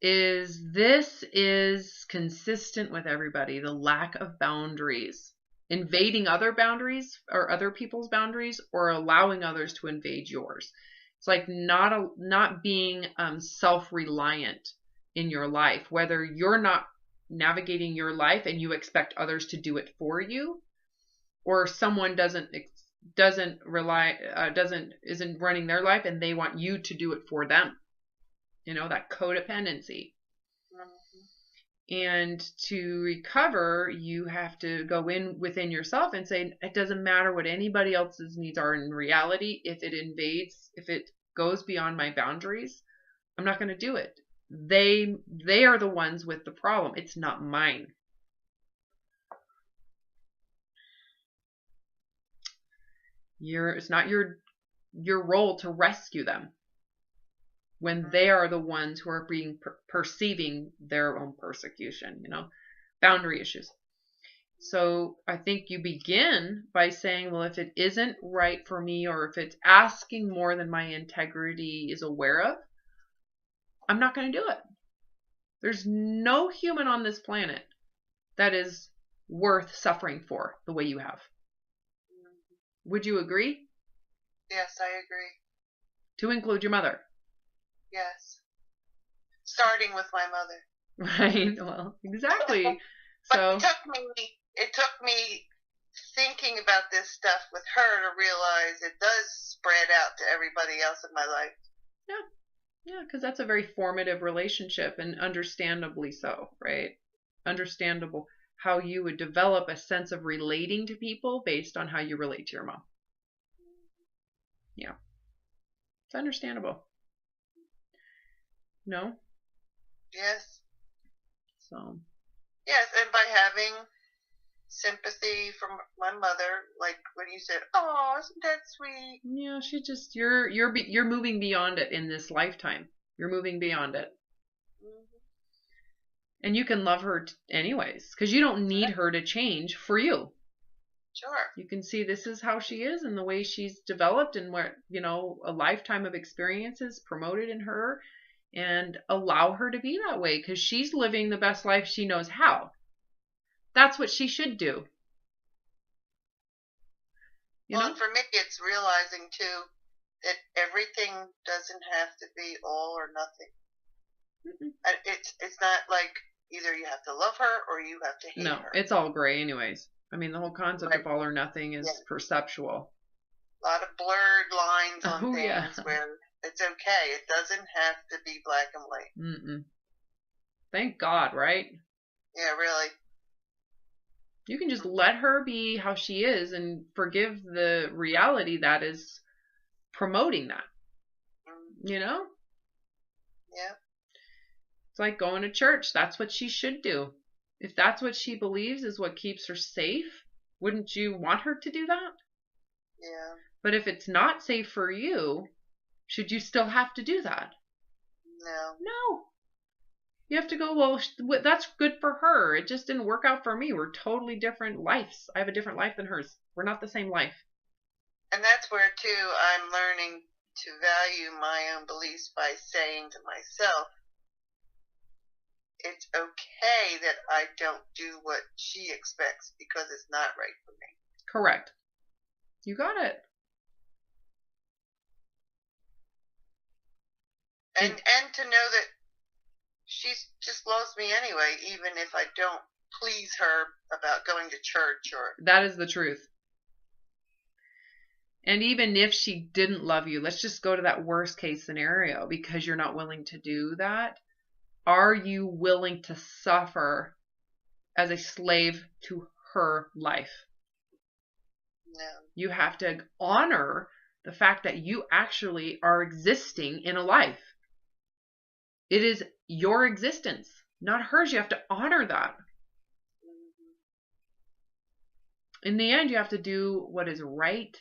is this is consistent with everybody, the lack of boundaries. Invading other boundaries or other people's boundaries, or allowing others to invade yours. It's like not being self-reliant in your life, whether you're not navigating your life and you expect others to do it for you, or someone isn't running their life and they want you to do it for them. That codependency. And to recover, you have to go within yourself and say, it doesn't matter what anybody else's needs are in reality. If it goes beyond my boundaries, I'm not going to do it. They are the ones with the problem. It's not mine. It's not your role to rescue them when they are the ones who are perceiving their own persecution, boundary issues. So I think you begin by saying, well, if it isn't right for me, or if it's asking more than my integrity is aware of, I'm not going to do it. There's no human on this planet that is worth suffering for the way you have. Would you agree? Yes, I agree. To include your mother. Yes. Starting with my mother. Right. Well, exactly. But it took me thinking about this stuff with her to realize it does spread out to everybody else in my life. Yeah. Yeah, because that's a very formative relationship, and understandably so, right? Understandable how you would develop a sense of relating to people based on how you relate to your mom. Yeah, it's understandable. No? Yes. So, Yes, and by having sympathy from my mother, like when you said, "Oh, isn't that sweet?" yeah, she just you're moving beyond it in this lifetime. You're moving beyond it. Mm-hmm. And you can love her anyways, because you don't need her to change for you. Sure. You can see this is how she is and the way she's developed, and what, a lifetime of experiences promoted in her, and allow her to be that way because she's living the best life she knows how. That's what she should do. Well, and for me, it's realizing too that everything doesn't have to be all or nothing. Mm-hmm. It's not like either you have to love her or you have to hate her. No, it's all gray anyways. I mean, the whole concept of all or nothing is perceptual. A lot of blurred lines on things where it's okay. It doesn't have to be black and white. Mm-mm. Thank God, right? Yeah, really. You can just let her be how she is and forgive the reality that is promoting that. You know? Yeah. It's like going to church. That's what she should do. If that's what she believes is what keeps her safe, wouldn't you want her to do that? Yeah. But if it's not safe for you, should you still have to do that? No. No. You have to go, well, that's good for her. It just didn't work out for me. We're totally different lives. I have a different life than hers. We're not the same life. And that's where, too, I'm learning to value my own beliefs by saying to myself, it's okay that I don't do what she expects because it's not right for me. Correct. You got it. And to know that she just loves me anyway, even if I don't please her about going to church or... That is the truth. And even if she didn't love you, let's just go to that worst case scenario, because you're not willing to do that. Are you willing to suffer as a slave to her life? No. You have to honor the fact that you actually are existing in a life. It is your existence, not hers. You have to honor that. In the end, you have to do what is right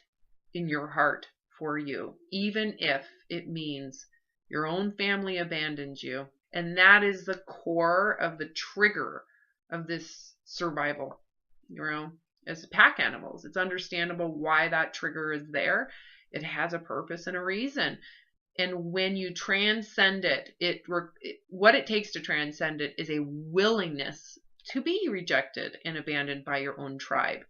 in your heart for you, even if it means your own family abandons you. And that is the core of the trigger of this survival. As pack animals, it's understandable why that trigger is there. It has a purpose and a reason. And when you transcend it, what it takes to transcend it is a willingness to be rejected and abandoned by your own tribe.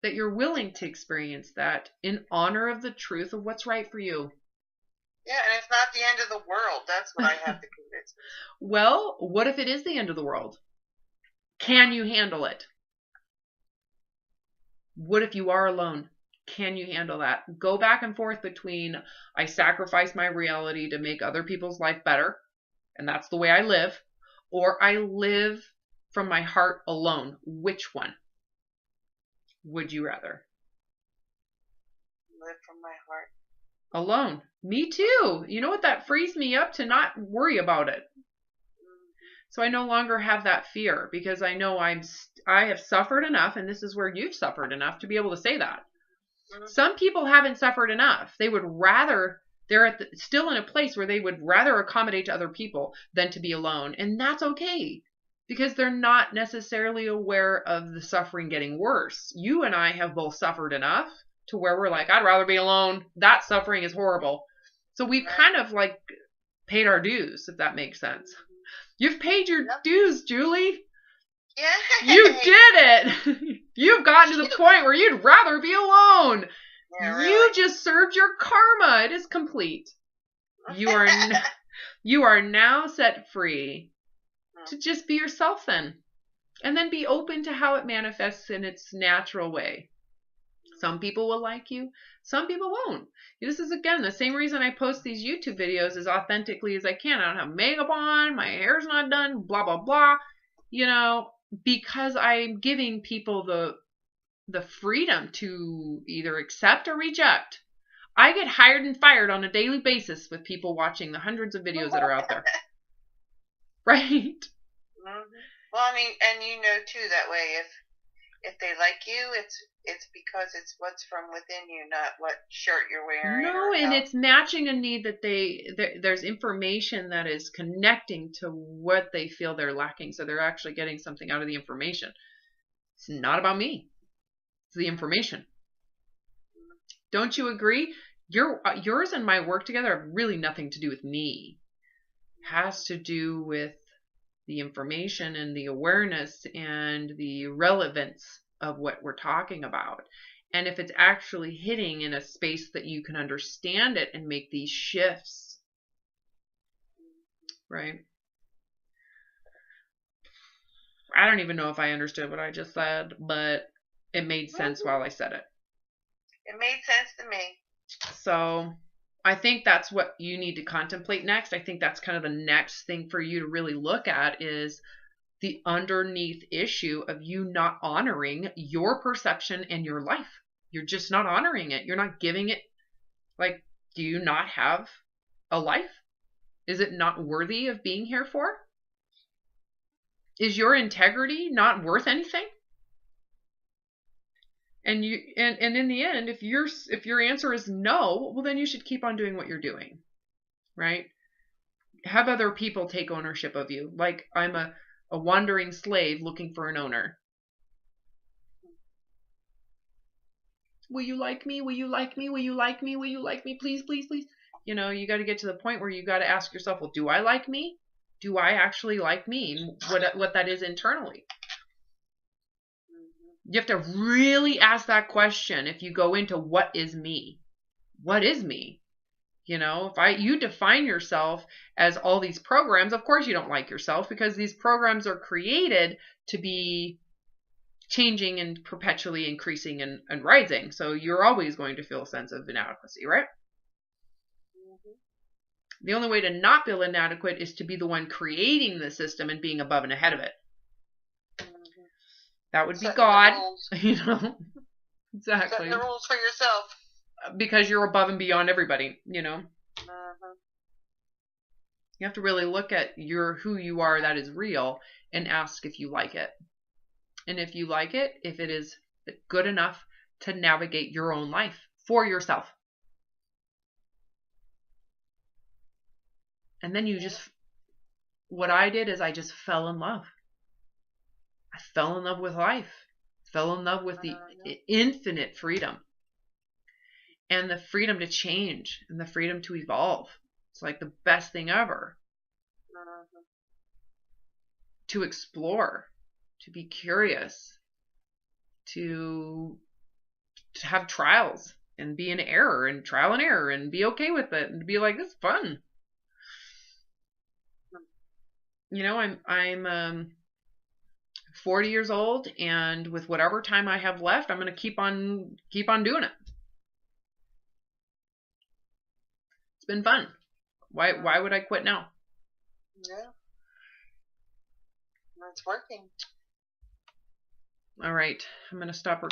That you're willing to experience that in honor of the truth of what's right for you. Yeah, and it's not the end of the world. That's what I have to convince myself. Well, what if it is the end of the world? Can you handle it? What if you are alone? Can you handle that? Go back and forth between I sacrifice my reality to make other people's life better, and that's the way I live, or I live from my heart alone. Which one would you rather? Live from my heart. Alone. Me too. You know what? That frees me up to not worry about it. So I no longer have that fear, because I know I have suffered enough, and this is where you've suffered enough to be able to say that. Mm-hmm. Some people haven't suffered enough. They would rather, they're still in a place where they would rather accommodate to other people than to be alone. And that's okay, because they're not necessarily aware of the suffering getting worse. You and I have both suffered enough to where we're like, I'd rather be alone. That suffering is horrible. So we've kind of like paid our dues, if that makes sense. You've paid your dues, Julie. Yeah. You did it. You've gotten to the point where you'd rather be alone. Yeah, really. You just served your karma. It is complete. You are now set free to just be yourself then. And then be open to how it manifests in its natural way. Some people will like you. Some people won't. This is, again, the same reason I post these YouTube videos as authentically as I can. I don't have makeup on. My hair's not done. Blah, blah, blah. You know, because I'm giving people the freedom to either accept or reject. I get hired and fired on a daily basis with people watching the hundreds of videos that are out there. Right? Mm-hmm. Well, I mean, and you know too that way, if they like you, it's because it's what's from within you, not what shirt you're wearing. No, and it's matching a need that there's information that is connecting to what they feel they're lacking, so they're actually getting something out of the information. It's not about me. It's the information. Don't you agree? Yours and my work together have really nothing to do with me. It has to do with the information and the awareness and the relevance of what we're talking about. And if it's actually hitting in a space that you can understand it and make these shifts, right? I don't even know if I understood what I just said, but it made sense while I said it. It made sense to me. So I think that's what you need to contemplate next. I think that's kind of the next thing for you to really look at is the underneath issue of you not honoring your perception and your life. You're just not honoring it. You're not giving it, like, do you not have a life? Is it not worthy of being here for? Is your integrity not worth anything? And in the end, if your answer is no, well, then you should keep on doing what you're doing, right? Have other people take ownership of you. Like, I'm a wandering slave looking for an owner. Will you like me? Will you like me? Will you like me? Will you like me? Please, please, please. You know, you got to get to the point where you got to ask yourself, well, do I like me? Do I actually like me? And what that is internally. You have to really ask that question if you go into what is me? What is me? You know, if you define yourself as all these programs, of course you don't like yourself because these programs are created to be changing and perpetually increasing and rising. So you're always going to feel a sense of inadequacy, right? Mm-hmm. The only way to not feel inadequate is to be the one creating the system and being above and ahead of it. That would be God, you know. Exactly. Set the rules for yourself. Because you're above and beyond everybody, you know. Uh-huh. You have to really look at who you are that is real and ask if you like it. And if you like it, if it is good enough to navigate your own life for yourself. And then what I did is I just fell in love. I fell in love with life, fell in love with the infinite freedom and the freedom to change and the freedom to evolve. It's like the best thing ever. To explore, to be curious, to have trials and be in error and trial and error and be okay with it and to be like, this is fun. You know, I'm 40 years old, and with whatever time I have left, I'm going to keep on doing it. It's been fun. Why would I quit now? Yeah. It's working. All right. I'm going to stop recording.